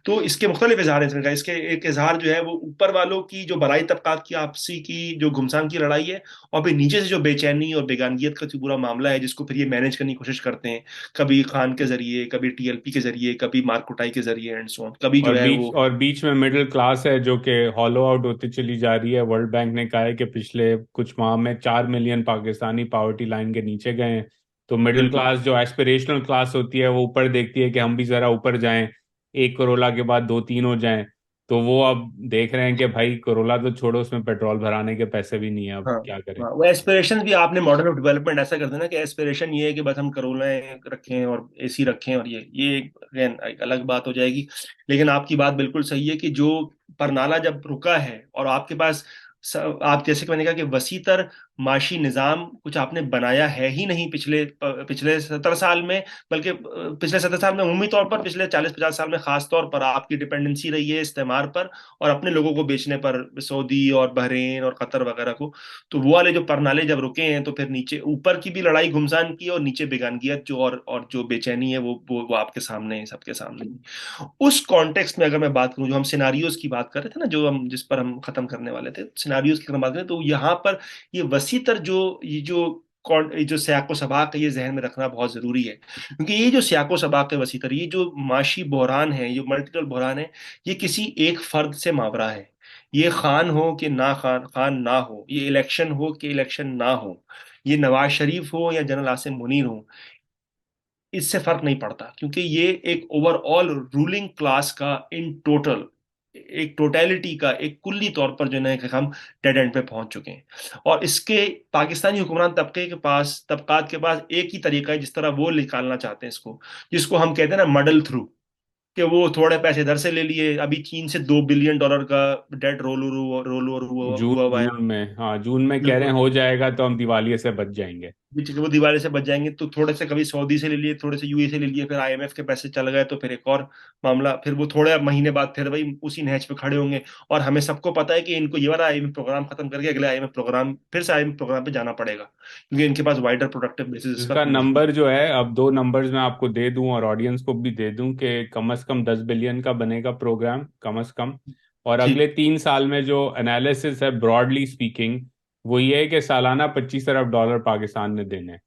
تو اس کے مختلف اظہار ہیں، اس کے ایک اظہار جو ہے وہ اوپر والوں کی جو برائی طبقات کی آپسی کی جو گھمسان کی لڑائی ہے، اور پھر نیچے سے جو بے چینی اور بیگانگیت کا جو پورا معاملہ ہے، جس کو پھر یہ مینج کرنے کی کوشش کرتے ہیں، کبھی خان کے ذریعے، کبھی ٹی ایل پی کے ذریعے، کبھی مارکوٹائی کے ذریعے اینڈ سو آن، کبھی اور جو ہے بیچ وہ اور بیچ میں مڈل کلاس ہے جو کہ ہالو آؤٹ ہوتی چلی جا رہی ہے۔ ورلڈ بینک نے کہا ہے کہ پچھلے کچھ ماہ میں 4 ملین پاکستانی پاورٹی لائن کے نیچے گئے ہیں، تو مڈل بالکل کلاس جو ایسپریشنل کلاس ہوتی ہے وہ اوپر دیکھتی ہے کہ ہم بھی ذرا اوپر جائیں، ایک کرولا کے بعد دو تین ہو جائیں، تو وہ اب دیکھ رہے ہیں کہ بھائی کرولا تو چھوڑو، اس میں پیٹرول بھرانے کے پیسے بھی نہیں ہیں، اب ہاں کیا کریں۔ ہاں، وہ ایسپریشن بھی آپ نے ماڈل آف ڈیولپمنٹ ایسا کر دینا کہ ایسپریشن یہ ہے کہ بس ہم کرولیں رکھیں اور اے سی رکھیں، اور یہ again ایک الگ بات ہو جائے گی، لیکن آپ کی بات بالکل صحیح ہے کہ جو پرنالہ جب رکا ہے اور آپ کے پاس آپ جیسے کہ میں نے کہا کہ وسیع تر معاشی نظام کچھ آپ نے بنایا ہے ہی نہیں پچھلے 70 سال میں، بلکہ پچھلے 70 سال میں عمومی طور پر، پچھلے 40-50 سال میں خاص طور پر آپ کی ڈپینڈنسی رہی ہے استعمار پر اور اپنے لوگوں کو بیچنے پر، سعودی اور بحرین اور قطر وغیرہ کو، تو وہ والے جو پرنالے جب رکے ہیں تو پھر نیچے اوپر کی بھی لڑائی گھمسان کی، اور نیچے بیگانگیت جو اور جو بے چینی ہے وہ آپ کے سامنے ہے، سب کے سامنے ہے۔ اس کانٹیکسٹ میں اگر میں بات کروں، جو ہم سیناریوز کی بات کر رہے تھے نا، جس پر ہم ختم کرنے والے تھے، سیناریوز کی اگر ہم بات کریں تو یہاں پر یہ وسیع تر یہ جو سیاق و سباق ہے، یہ ذہن میں رکھنا بہت ضروری ہے، کیونکہ یہ جو سیاق و سباق ہے وسیع تر، یہ جو معاشی بحران ہے، یہ ملٹیپل بحران ہے، یہ کسی ایک فرد سے ماورا ہے، یہ خان ہو کہ نہ خان نہ ہو، یہ الیکشن ہو کہ الیکشن نہ ہو، یہ نواز شریف ہو یا جنرل عاصم منیر ہو، اس سے فرق نہیں پڑتا، کیونکہ یہ ایک اوور آل رولنگ کلاس کا ان ٹوٹل، ایک ٹوٹیلٹی کا، ایک کلی طور پر جو ہے کہ ہم ڈیڈ اینڈ پہ پہنچ چکے ہیں، اور اس کے پاکستانی حکمران طبقات کے پاس ایک ہی طریقہ ہے جس طرح وہ نکالنا چاہتے ہیں اس کو، جس کو ہم کہتے ہیں نا مڈل تھرو، کہ وہ تھوڑے پیسے ادھر سے لے لیے، ابھی چین سے $2 بلین کا ڈیٹ رول اوور ہوا ہوا ہے، جون میں، ہاں جون میں کہہ رہے بالکل، ہیں ہو جائے گا تو ہم دیوالی سے بچ جائیں گے۔ ٹھیک ہے، وہ دیوالی سے بچ جائیں گے، تو تھوڑے سے کبھی سعودی سے لے لیے، تھوڑے سے یو اے سے لے لیے، پھر آئی ایم ایف کے پیسے چل گئے تو پھر ایک اور معاملہ، پھر وہ تھوڑے مہینے بعد پھر وہی اسی نہج پہ کھڑے ہوں گے، اور ہمیں سب کو پتا ہے کہ ان کو یہ والا آئی ایم ایف پروگرام ختم کر کے اگلے آئی ایم ایف پروگرام، پھر سے آئی ایم ایف پروگرام پہ جانا پڑے گا، کیونکہ ان کے پاس وائڈر پروڈکٹیو بیسس اس اس کا وقت موجود نمبر جو ہے، اب دو نمبرز میں آپ کو دے دوں اور آڈینس کو بھی دے دوں کہ کم 10 بلین کا بنے گا پروگرام کم از کم، اور ہے۔ ٹھیک، اگلے 3 سال میں جو انالیسس ہے براڈلی اسپیکنگ وہ یہ ہے کہ سالانہ 25 ارب ڈالر پاکستان نے دینے ہیں۔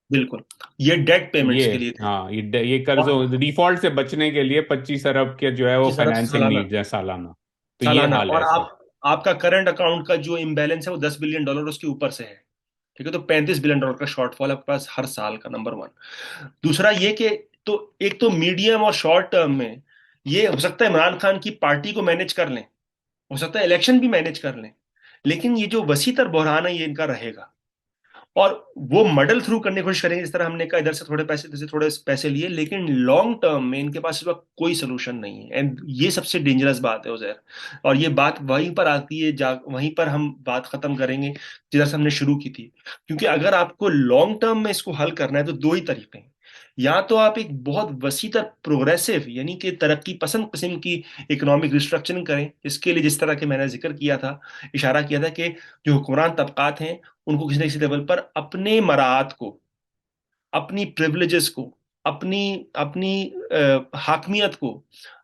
بالکل، یہ ڈیٹ پیمنٹس یہ کے لیے تھے، ہاں یہ قرض اور ڈیفالٹ سے بچنے کے لیے 25 ارب کے جو ہے وہ 25 ارب فائنینسنگ سالانہ، نیڈز ہیں سالانہ، تو یہ سالانہ، حال ہے اور اس وقت۔ آپ کا کرنٹ اکاؤنٹ کا جو امبیلنس ہے وہ $10 بلین اس کے اوپر سے ہے، ٹھیک ہے، تو $35 بلین کا شارٹ فال ہے آپ کے پاس ہر سال کا، نمبر ون۔ دوسرا یہ کہ تو ایک تو میڈیم اور شارٹ ٹرم میں یہ ہو سکتا ہے عمران خان کی پارٹی کو مینج کر لیں، ہو سکتا ہے الیکشن بھی مینج کر لیں، لیکن یہ جو وسیع تر بحران ہے یہ ان کا رہے گا، اور وہ مڈل تھرو کرنے کی کوشش کریں گے، جس طرح ہم نے کہا ادھر سے تھوڑے پیسے ادھر سے تھوڑے پیسے لیے، لیکن لانگ ٹرم میں ان کے پاس اس وقت کوئی سولوشن نہیں ہے. اینڈ یہ سب سے ڈینجرس بات ہے عزیر. اور یہ بات وہیں پر آتی ہے، وہیں پر ہم بات ختم کریں گے جدھر سے ہم نے شروع کی تھی. کیونکہ اگر آپ کو لانگ ٹرم میں اس کو حل کرنا ہے تو دو ہی طریقے ہیں. یا تو آپ ایک بہت وسیع تر پروگریسو یعنی کہ ترقی پسند قسم کی اکنامک ریسٹرکچرنگ کریں، اس کے لیے جس طرح کہ میں نے ذکر کیا تھا، اشارہ کیا تھا کہ جو حکمران طبقات ہیں ان کو کسی نہ کسی لیول پر اپنے مراعات کو، اپنی پریولیجز کو، اپنی اپنی حاکمیت کو،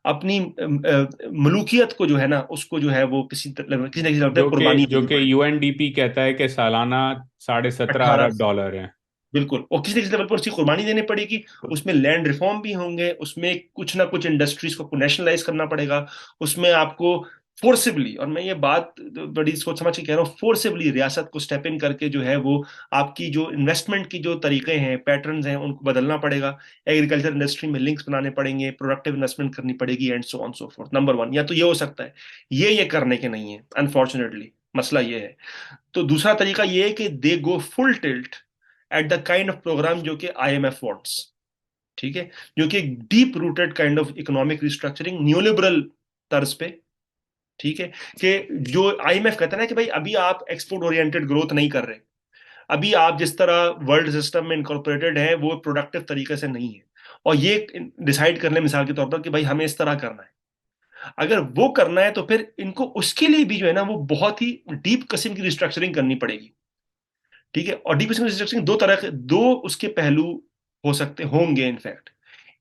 اپنی ملوکیت کو جو ہے نا، اس کو جو ہے وہ کسی نہ کسی لیول پہ قربانی جو دینی کہ پڑے گی. یو این ڈی پی کہتا ہے کہ سالانہ 17.5 18، ارب ڈالر ہیں. بالکل، اور کسی نہ کسی لیول پر اس کی قربانی دینی پڑے گی. اس میں لینڈ ریفارم بھی ہوں گے، اس میں کچھ نہ کچھ انڈسٹریز کو نیشنلائز کرنا پڑے گا، اس میں آپ کو فورسبلی، اور میں یہ بات بڑی سوچ سمجھ کے کہہ رہا ہوں، فورسبلی ریاست کو سٹیپ ان کر کے جو ہے وہ آپ کی جو انویسٹمنٹ کی جو طریقے ہیں، پیٹرنز ہیں، ان کو بدلنا پڑے گا. ایگریکلچر انڈسٹری میں لنکس بنانے پڑیں گے، پروڈکٹیو انویسٹمنٹ کرنی پڑے گی، and so on so forth. Number one. یا تو یہ ہو سکتا ہے، یہ کرنے کے نہیں ہے انفارچونیٹلی، مسئلہ یہ ہے. تو دوسرا طریقہ یہ ہے کہ they go full tilt at the kind of programme جو کہ آئی ایم ایف وانٹس. ٹھیک ہے، جو کہ deep rooted kind of economic restructuring neo liberal طرز پہ. ٹھیک ہے، کہ جو آئی ایم ایف کہتا ہے نا کہ بھائی ابھی آپ ایکسپورٹ اورینٹیڈ گروتھ نہیں کر رہے، ابھی آپ جس طرح ورلڈ سسٹم میں انکارپوریٹڈ ہیں وہ پروڈکٹیو طریقے سے نہیں ہے، اور یہ ڈیسائیڈ کر لیں مثال کے طور پر کہ بھائی ہمیں اس طرح کرنا ہے. اگر وہ کرنا ہے تو پھر ان کو اس کے لیے بھی جو ہے نا وہ بہت ہی ڈیپ قسم کی ریسٹرکچرنگ کرنی پڑے گی. ٹھیک ہے، اور ڈیپ قسم کی ریسٹرکچرنگ دو طرح کے، دو اس کے پہلو ہو سکتے ہوں گے. انفیکٹ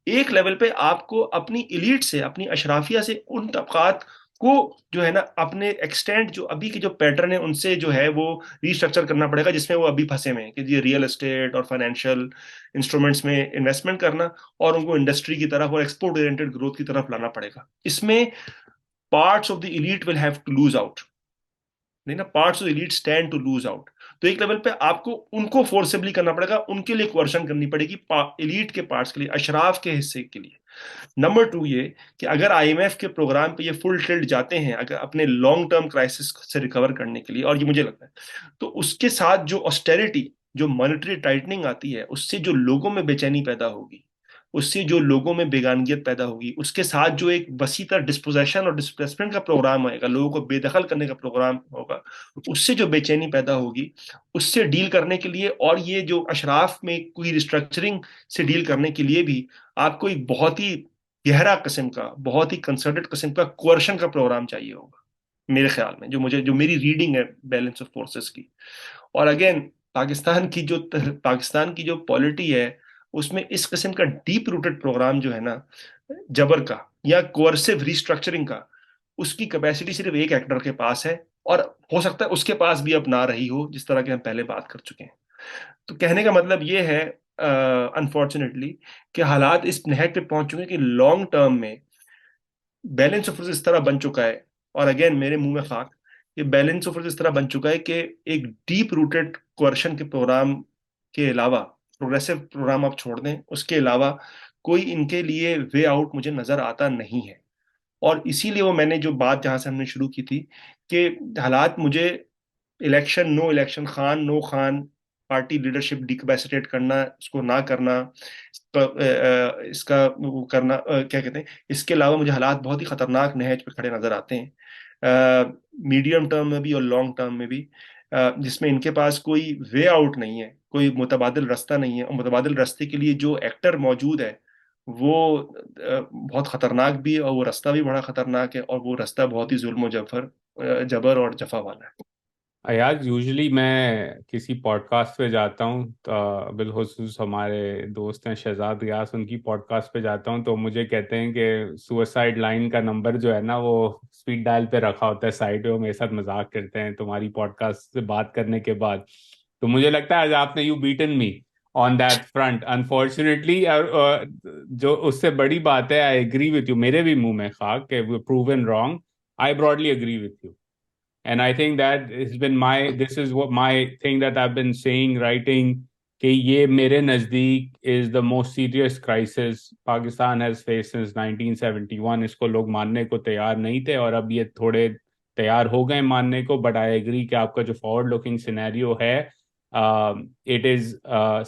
ایک لیول پہ آپ کو اپنی ایلیٹ سے، اپنی اشرافیہ سے ان طبقات کو جو ہے نا اپنے ایکسٹینٹ جو ابھی کے جو پیٹرن ہے ان سے جو ہے وہ ریسٹرکچر کرنا پڑے گا، جس میں وہ ابھی پھنسے ہوئے ہیں کہ یہ ریئل اسٹیٹ اور فائنینشیل انسٹرومنٹس میں انویسٹمنٹ کرنا، اور ان کو انڈسٹری کی طرف اور ایکسپورٹ اورینٹیڈ گروتھ کی طرف لانا پڑے گا. اس میں parts of the elite will have to lose out, نہیں نا، parts of elite stand to lose out. تو ایک لیول پہ آپ کو ان کو فورسبلی کرنا پڑے گا، ان کے لیے کوئرشن کرنی پڑے گی ایلیٹ کے پارٹس کے لیے، اشراف کے حصے کے لیے. نمبر ٹو یہ کہ اگر آئی ایم ایف کے پروگرام پہ یہ فل ٹلٹ جاتے ہیں اگر اپنے لانگ ٹرم کرائسس سے ریکور کرنے کے لیے، اور یہ مجھے لگتا ہے، تو اس کے ساتھ جو آسٹیرٹی، جو مانیٹری ٹائٹننگ آتی ہے، اس سے جو لوگوں میں بے چینی پیدا ہوگی، اس سے جو لوگوں میں بیگانگیت پیدا ہوگی، اس کے ساتھ جو ایک وسیع تر ڈسپوزیشن اور ڈسپلیسمنٹ کا پروگرام آئے گا، لوگوں کو بے دخل کرنے کا پروگرام ہوگا، اس سے جو بے چینی پیدا ہوگی، اس سے ڈیل کرنے کے لیے، اور یہ جو اشراف میں کوئی ریسٹرکچرنگ سے ڈیل کرنے کے لیے بھی آپ کو ایک بہت ہی گہرا قسم کا، بہت ہی کنسرٹڈ قسم کا کوئرشن کا پروگرام چاہیے ہوگا میرے خیال میں، جو میری ریڈنگ ہے بیلنس آف فورسز کی. اور اگین پاکستان کی جو پالیٹی ہے اس میں اس قسم کا ڈیپ روٹڈ پروگرام جو ہے نا جبر کا یا کوئرسو ریسٹرکچرنگ کا، اس کی کیپیسٹی صرف ایک ایکٹر کے پاس ہے، اور ہو سکتا ہے اس کے پاس بھی اب نہ رہی ہو، جس طرح کہ ہم پہلے بات کر چکے ہیں. تو کہنے کا مطلب یہ ہے انفارچونیٹلی کہ حالات اس نہج پہ پہنچ چکے ہیں کہ لانگ ٹرم میں بیلنس آف اس طرح بن چکا ہے، اور اگین میرے منہ میں خاک، یہ بیلنس آف اس طرح بن چکا ہے کہ ایک ڈیپ روٹڈ کوئرشن کے پروگرام کے علاوہ، پروگریسو پروگرام آپ چھوڑ دیں، اس کے علاوہ کوئی ان کے لیے وے آؤٹ مجھے نظر آتا نہیں ہے. اور اسی لیے وہ میں نے جو بات جہاں سے ہم نے شروع کی تھی کہ حالات مجھے الیکشن نو الیکشن، خان نو خان، پارٹی لیڈرشپ ڈیکیپیسیٹیٹ کرنا، اس کو نہ کرنا، اس کا وہ کرنا، کیا کہتے ہیں، اس کے علاوہ مجھے حالات بہت ہی خطرناک نہج پہ کھڑے نظر آتے ہیں، میڈیم ٹرم میں بھی اور لانگ ٹرم میں بھی، جس میں ان کے پاس کوئی وے آؤٹ نہیں ہے، کوئی متبادل رستہ نہیں ہے. اور متبادل رستے کے لیے جو ایکٹر موجود ہے وہ بہت خطرناک بھی ہے، اور وہ رستہ بھی بڑا خطرناک ہے، اور وہ رستہ بہت ہی ظلم و جبر اور جفا والا ہے. ایاز یوزلی میں کسی پوڈ کاسٹ پہ جاتا ہوں تو بالخصوص ہمارے دوست ہیں شہزاد ریاض، ان کی پوڈ کاسٹ پہ جاتا ہوں تو مجھے کہتے ہیں کہ سوئسائڈ لائن کا نمبر جو ہے نا وہ اسپیڈ ڈائل پہ رکھا ہوتا ہے سائڈ پہ. وہ میرے ساتھ مذاق کرتے ہیں تمہاری پوڈ کاسٹ سے بات کرنے کے بعد. تو مجھے لگتا ہے آج آپ نے you beaten me on that front unfortunately. جو اس سے بڑی بات ہے، آئی اگری وتھ یو، میرے بھی منہ میں خاک کہ proven wrong. I broadly agree with you. And I think that this is what my thing that I've been saying, writing, کہ یہ میرے نزدیک is the most serious crisis Pakistan has faced since 1971. اس کو لوگ ماننے کو تیار نہیں تھے، اور اب یہ تھوڑے تیار ہو گئے ماننے کو. بٹ آئی ایگری کہ آپ کا جو فارورڈ لوکنگ سینیریو ہے, it is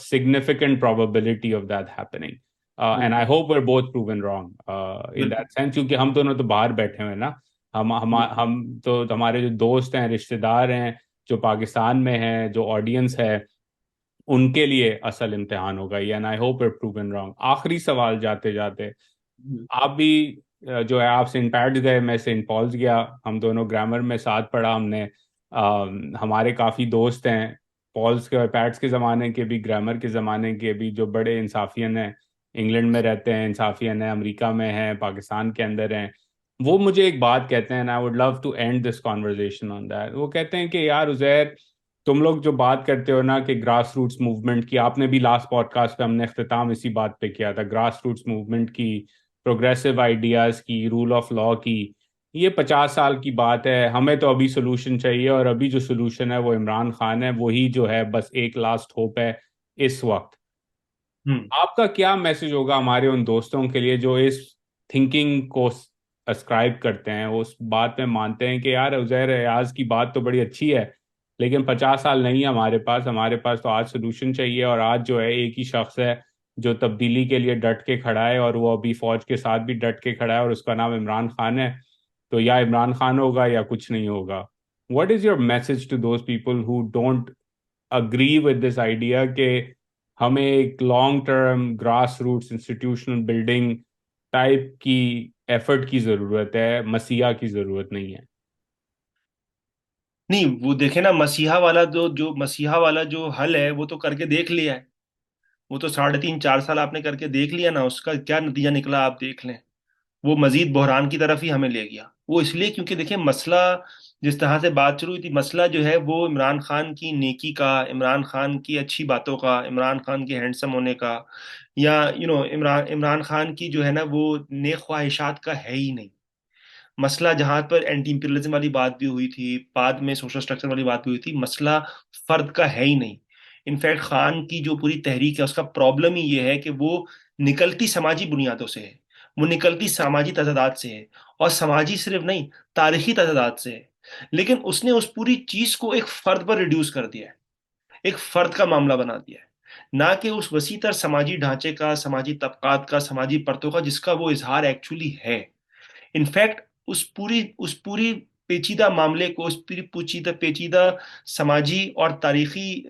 significant probability of that happening. And I بالکل hope we're both proven wrong in بالکل that sense, کیونکہ ہم دونوں تو باہر بیٹھے ہوئے ہیں نا. بالکل ہم تو, ہمارے جو دوست ہیں, رشتے دار ہیں جو پاکستان میں ہیں, جو آڈینس ہے, ان کے لیے اصل امتحان ہوگا یہ. And I hope it proven wrong. آخری سوال جاتے جاتے, آپ بھی جو ہے, آپ سینٹ پیٹس گئے, میں سینٹ پالس گیا, ہم دونوں گرامر میں ساتھ پڑھا ہم نے. ہمارے کافی دوست ہیں پالس کے اور پیٹس کے زمانے کے بھی, گرامر کے زمانے کے بھی, جو بڑے انصافین ہیں, انگلینڈ میں رہتے ہیں, انصافین ہیں, امریکہ میں ہیں, پاکستان کے اندر ہیں. وہ مجھے ایک بات کہتے ہیں, and I would love to end this conversation on that. وہ کہتے ہیں کہ یار عزیر, تم لوگ جو بات کرتے ہو نا کہ گراس روٹس موومنٹ کی, آپ نے بھی لاسٹ پوڈ کاسٹ پہ ہم نے اختتام اسی بات پہ کیا تھا, گراس روٹس موومنٹ کی, پروگریسو آئیڈیاز کی, رول آف لا کی, یہ 50 سال کی بات ہے. ہمیں تو ابھی سولوشن چاہیے, اور ابھی جو سولوشن ہے وہ عمران خان ہے, وہی جو ہے بس ایک لاسٹ ہوپ ہے اس وقت. آپ کا کیا میسج ہوگا ہمارے ان دوستوں کے لیے جو اس تھنکنگ کو اسکرائب کرتے ہیں, وہ اس بات میں مانتے ہیں کہ یار عزیر ایاز کی بات تو بڑی اچھی ہے, لیکن 50 سال نہیں ہے ہمارے پاس تو آج سولوشن چاہیے, اور آج جو ہے ایک ہی شخص ہے جو تبدیلی کے لیے ڈٹ کے کھڑا ہے, اور وہ ابھی فوج کے ساتھ بھی ڈٹ کے کھڑا ہے, اور اس کا نام عمران خان ہے. تو یا عمران خان ہوگا یا کچھ نہیں ہوگا. What is your message to those people who don't agree with this idea کہ ہمیں ایک long term grass roots institutional building type کی ایفرٹ کی ضرورت ہے, مسیحا کی ضرورت نہیں ہے؟ نہیں، وہ دیکھیں نا، مسیحا والا جو حل ہے وہ تو کر کے دیکھ لیا ہے. وہ تو 3.5 4 سال آپ نے کر کے دیکھ لیا نا، اس کا کیا نتیجہ نکلا آپ دیکھ لیں. وہ مزید بحران کی طرف ہی ہمیں لے گیا. وہ اس لیے کیونکہ دیکھیں مسئلہ، جس طرح سے بات شروع ہوئی تھی، مسئلہ جو ہے وہ عمران خان کی نیکی کا، عمران خان کی اچھی باتوں کا، عمران خان کے ہینڈسم ہونے کا، یا عمران خان کی جو ہے نا وہ نیک خواہشات کا ہے ہی نہیں. مسئلہ جہاں پر اینٹی امپیریلزم والی بات بھی ہوئی تھی، بعد میں سوشل اسٹرکچر والی بات بھی ہوئی تھی، مسئلہ فرد کا ہے ہی نہیں. انفیکٹ خان کی جو پوری تحریک ہے اس کا پرابلم ہی یہ ہے کہ وہ نکلتی سماجی بنیادوں سے ہے، وہ نکلتی سماجی تضادات سے ہے، اور سماجی صرف نہیں، تاریخی تضادات سے ہے. لیکن اس نے اس پوری چیز کو ایک فرد پر ریڈیوس کر دیا ہے، ایک فرد کا معاملہ بنا دیا ہے، نہ کہ اس وسیع تر سماجی ڈھانچے کا، سماجی طبقات کا، سماجی پرتوں کا، جس کا وہ اظہار ایکچولی ہے. انفیکٹ اس پوری پیچیدہ معاملے کو، اس پوری پیچیدہ سماجی اور تاریخی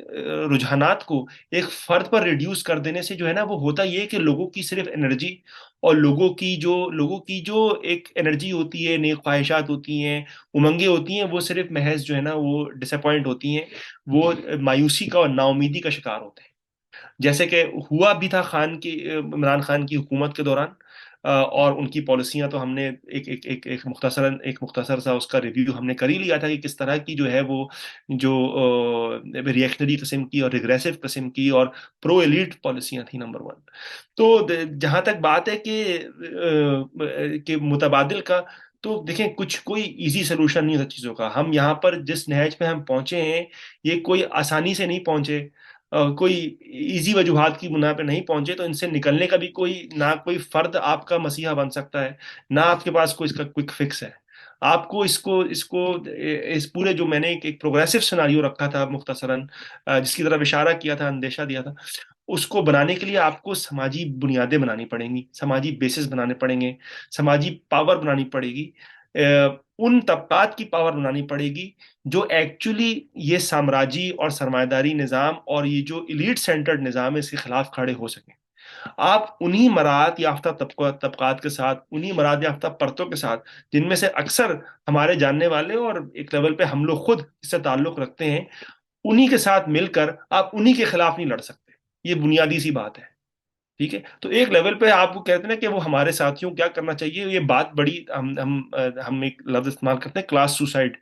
رجحانات کو ایک فرد پر ریڈیوس کر دینے سے جو ہے نا وہ ہوتا یہ کہ لوگوں کی صرف انرجی، اور لوگوں کی جو ایک انرجی ہوتی ہے، نیک خواہشات ہوتی ہیں، امنگیں ہوتی ہیں، وہ صرف محض جو ہے نا وہ ڈس اپوائنٹ ہوتی ہیں، وہ مایوسی کا اور نا امیدی کا شکار ہوتے ہیں. جیسے کہ ہوا بھی تھا عمران خان کی حکومت کے دوران. اور ان کی پالیسیاں تو ہم نے ایک مختصر سا اس کا ریویو ہم نے کر ہی لیا تھا کہ کس طرح کی جو ہے وہ جو ریئیکشنری قسم کی اور ریگریسو قسم کی اور پرو ایلیٹ پالیسیاں تھیں، نمبر ون. تو جہاں تک بات ہے کہ متبادل کا، تو دیکھیں کوئی ایزی سلوشن نہیں ہوتا چیزوں کا. ہم یہاں پر جس نہج پہ ہم پہنچے ہیں، یہ کوئی آسانی سے نہیں پہنچے، کوئی ایزی وجوہات کی بنا پہ نہیں پہنچے. تو ان سے نکلنے کا بھی کوئی فرد آپ کا مسیحا بن سکتا ہے، نہ آپ کے پاس کوئی اس کا کوئک فکس ہے. آپ کو اس پورے جو میں نے ایک پروگریسو سناریو رکھا تھا مختصراً، جس کی طرف اشارہ کیا تھا، اندیشہ دیا تھا، اس کو بنانے کے لیے آپ کو سماجی بنیادیں بنانی پڑیں گی، سماجی بیسس بنانے پڑیں گے، سماجی پاور بنانی پڑے گی، ان طبقات کی پاور بنانی پڑے گی جو ایکچولی یہ سامراجی اور سرمایہ داری نظام اور یہ جو ایلیٹ سینٹرڈ نظام ہے اس کے خلاف کھڑے ہو سکیں. آپ انہی مراعات یافتہ طبقات کے ساتھ، انہی مراعات یافتہ پرتوں کے ساتھ، جن میں سے اکثر ہمارے جاننے والے اور ایک لیول پہ ہم لوگ خود اس سے تعلق رکھتے ہیں، انہی کے ساتھ مل کر آپ انہی کے خلاف نہیں لڑ سکتے. یہ بنیادی سی بات ہے. ٹھیک ہے، تو ایک لیول پہ آپ کو کہتے ہیں نا کہ وہ ہمارے ساتھیوں کیا کرنا چاہیے، یہ بات بڑی ہم ایک لفظ استعمال کرتے ہیں، کلاس سوسائڈ،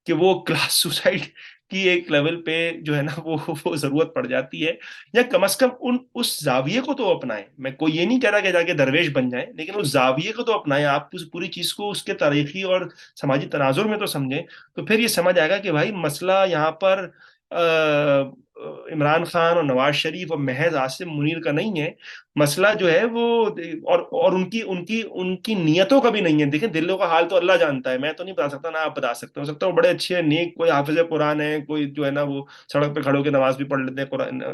کہ وہ کلاس سوسائڈ کی ایک لیول پہ جو ہے نا وہ ضرورت پڑ جاتی ہے. یا کم از کم اس زاویے کو تو اپنائیں. میں کوئی یہ نہیں کہہ رہا کہ جا کے درویش بن جائیں، لیکن اس زاویے کو تو اپنائیں. آپ اس پوری چیز کو اس کے تاریخی اور سماجی تناظر میں تو سمجھیں. تو پھر یہ سمجھ آئے گا کہ بھائی مسئلہ یہاں پر عمران خان اور نواز شریف اور محض عاصم منیر کا نہیں ہے. مسئلہ جو ہے وہ اور ان کی نیتوں کا بھی نہیں ہے. دیکھیں دلوں کا حال تو اللہ جانتا ہے, میں تو نہیں بتا سکتا, نہ آپ بتا سکتے. ہو سکتا ہے وہ بڑے اچھے ہیں, نیک, کوئی حافظ قرآن ہے, کوئی جو ہے نا وہ سڑک پہ کھڑے ہو کے نماز بھی پڑھ لیتے ہیں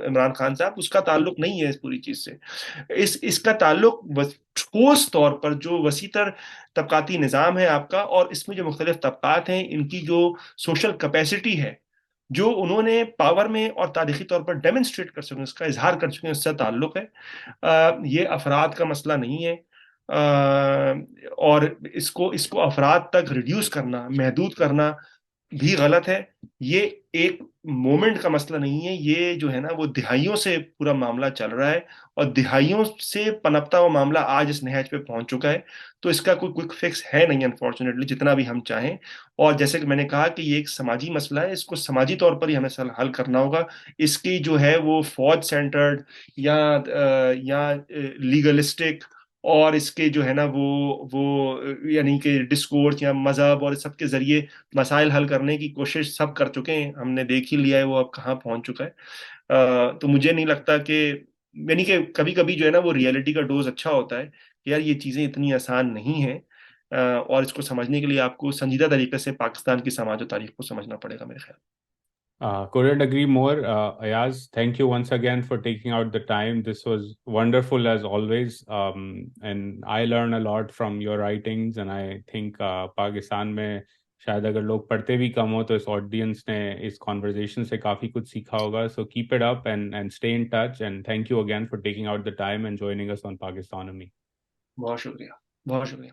عمران خان صاحب. اس کا تعلق نہیں ہے اس پوری چیز سے. اس کا تعلق ٹھوس طور پر جو وسیع تر طبقاتی نظام ہے آپ کا, اور اس میں جو مختلف طبقات ہیں ان کی جو سوشل کیپیسٹی ہے, جو انہوں نے پاور میں اور تاریخی طور پر ڈیمنسٹریٹ کر سکیں, اس کا اظہار کر چکے ہیں, اس سے تعلق ہے. یہ افراد کا مسئلہ نہیں ہے. اور اس کو افراد تک ریڈیوس کرنا, محدود کرنا بھی غلط ہے. یہ ایک مومنٹ کا مسئلہ نہیں ہے, یہ جو ہے نا وہ دہائیوں سے پورا معاملہ چل رہا ہے, اور دہائیوں سے پنپتا ہوا معاملہ آج اس نہج پہ پہنچ چکا ہے. تو اس کا کوئی کوئک فکس ہے نہیں انفارچونیٹلی, جتنا بھی ہم چاہیں. اور جیسے کہ میں نے کہا کہ یہ ایک سماجی مسئلہ ہے, اس کو سماجی طور پر ہی ہمیں حل کرنا ہوگا. اس کی جو ہے وہ فوج سینٹرڈ یا لیگلسٹک, اور اس کے جو ہے نا وہ یعنی کہ ڈسکورس یا مذہب اور سب کے ذریعے مسائل حل کرنے کی کوشش سب کر چکے ہیں. ہم نے دیکھ ہی لیا ہے وہ اب کہاں پہنچ چکا ہے. تو مجھے نہیں لگتا کہ, یعنی کہ کبھی کبھی جو ہے نا وہ ریئلٹی کا ڈوز اچھا ہوتا ہے کہ یار یہ چیزیں اتنی آسان نہیں ہیں, اور اس کو سمجھنے کے لیے آپ کو سنجیدہ طریقے سے پاکستان کی سماج و تاریخ کو سمجھنا پڑے گا میرے خیال. Couldn't agree more. Ayaz, thank you once again for taking out the time. This was wonderful as always. And I learned a lot from your writings, and I think Pakistan میں شاید اگر لوگ پڑھتے بھی کم ہو تو اس آڈینس نے اس conversation سے کافی کچھ سیکھا ہوگا. So keep it up and stay in touch. And thank you again for taking out the time and joining us on Pakistanomy. بہت شکریہ, بہت شکریہ.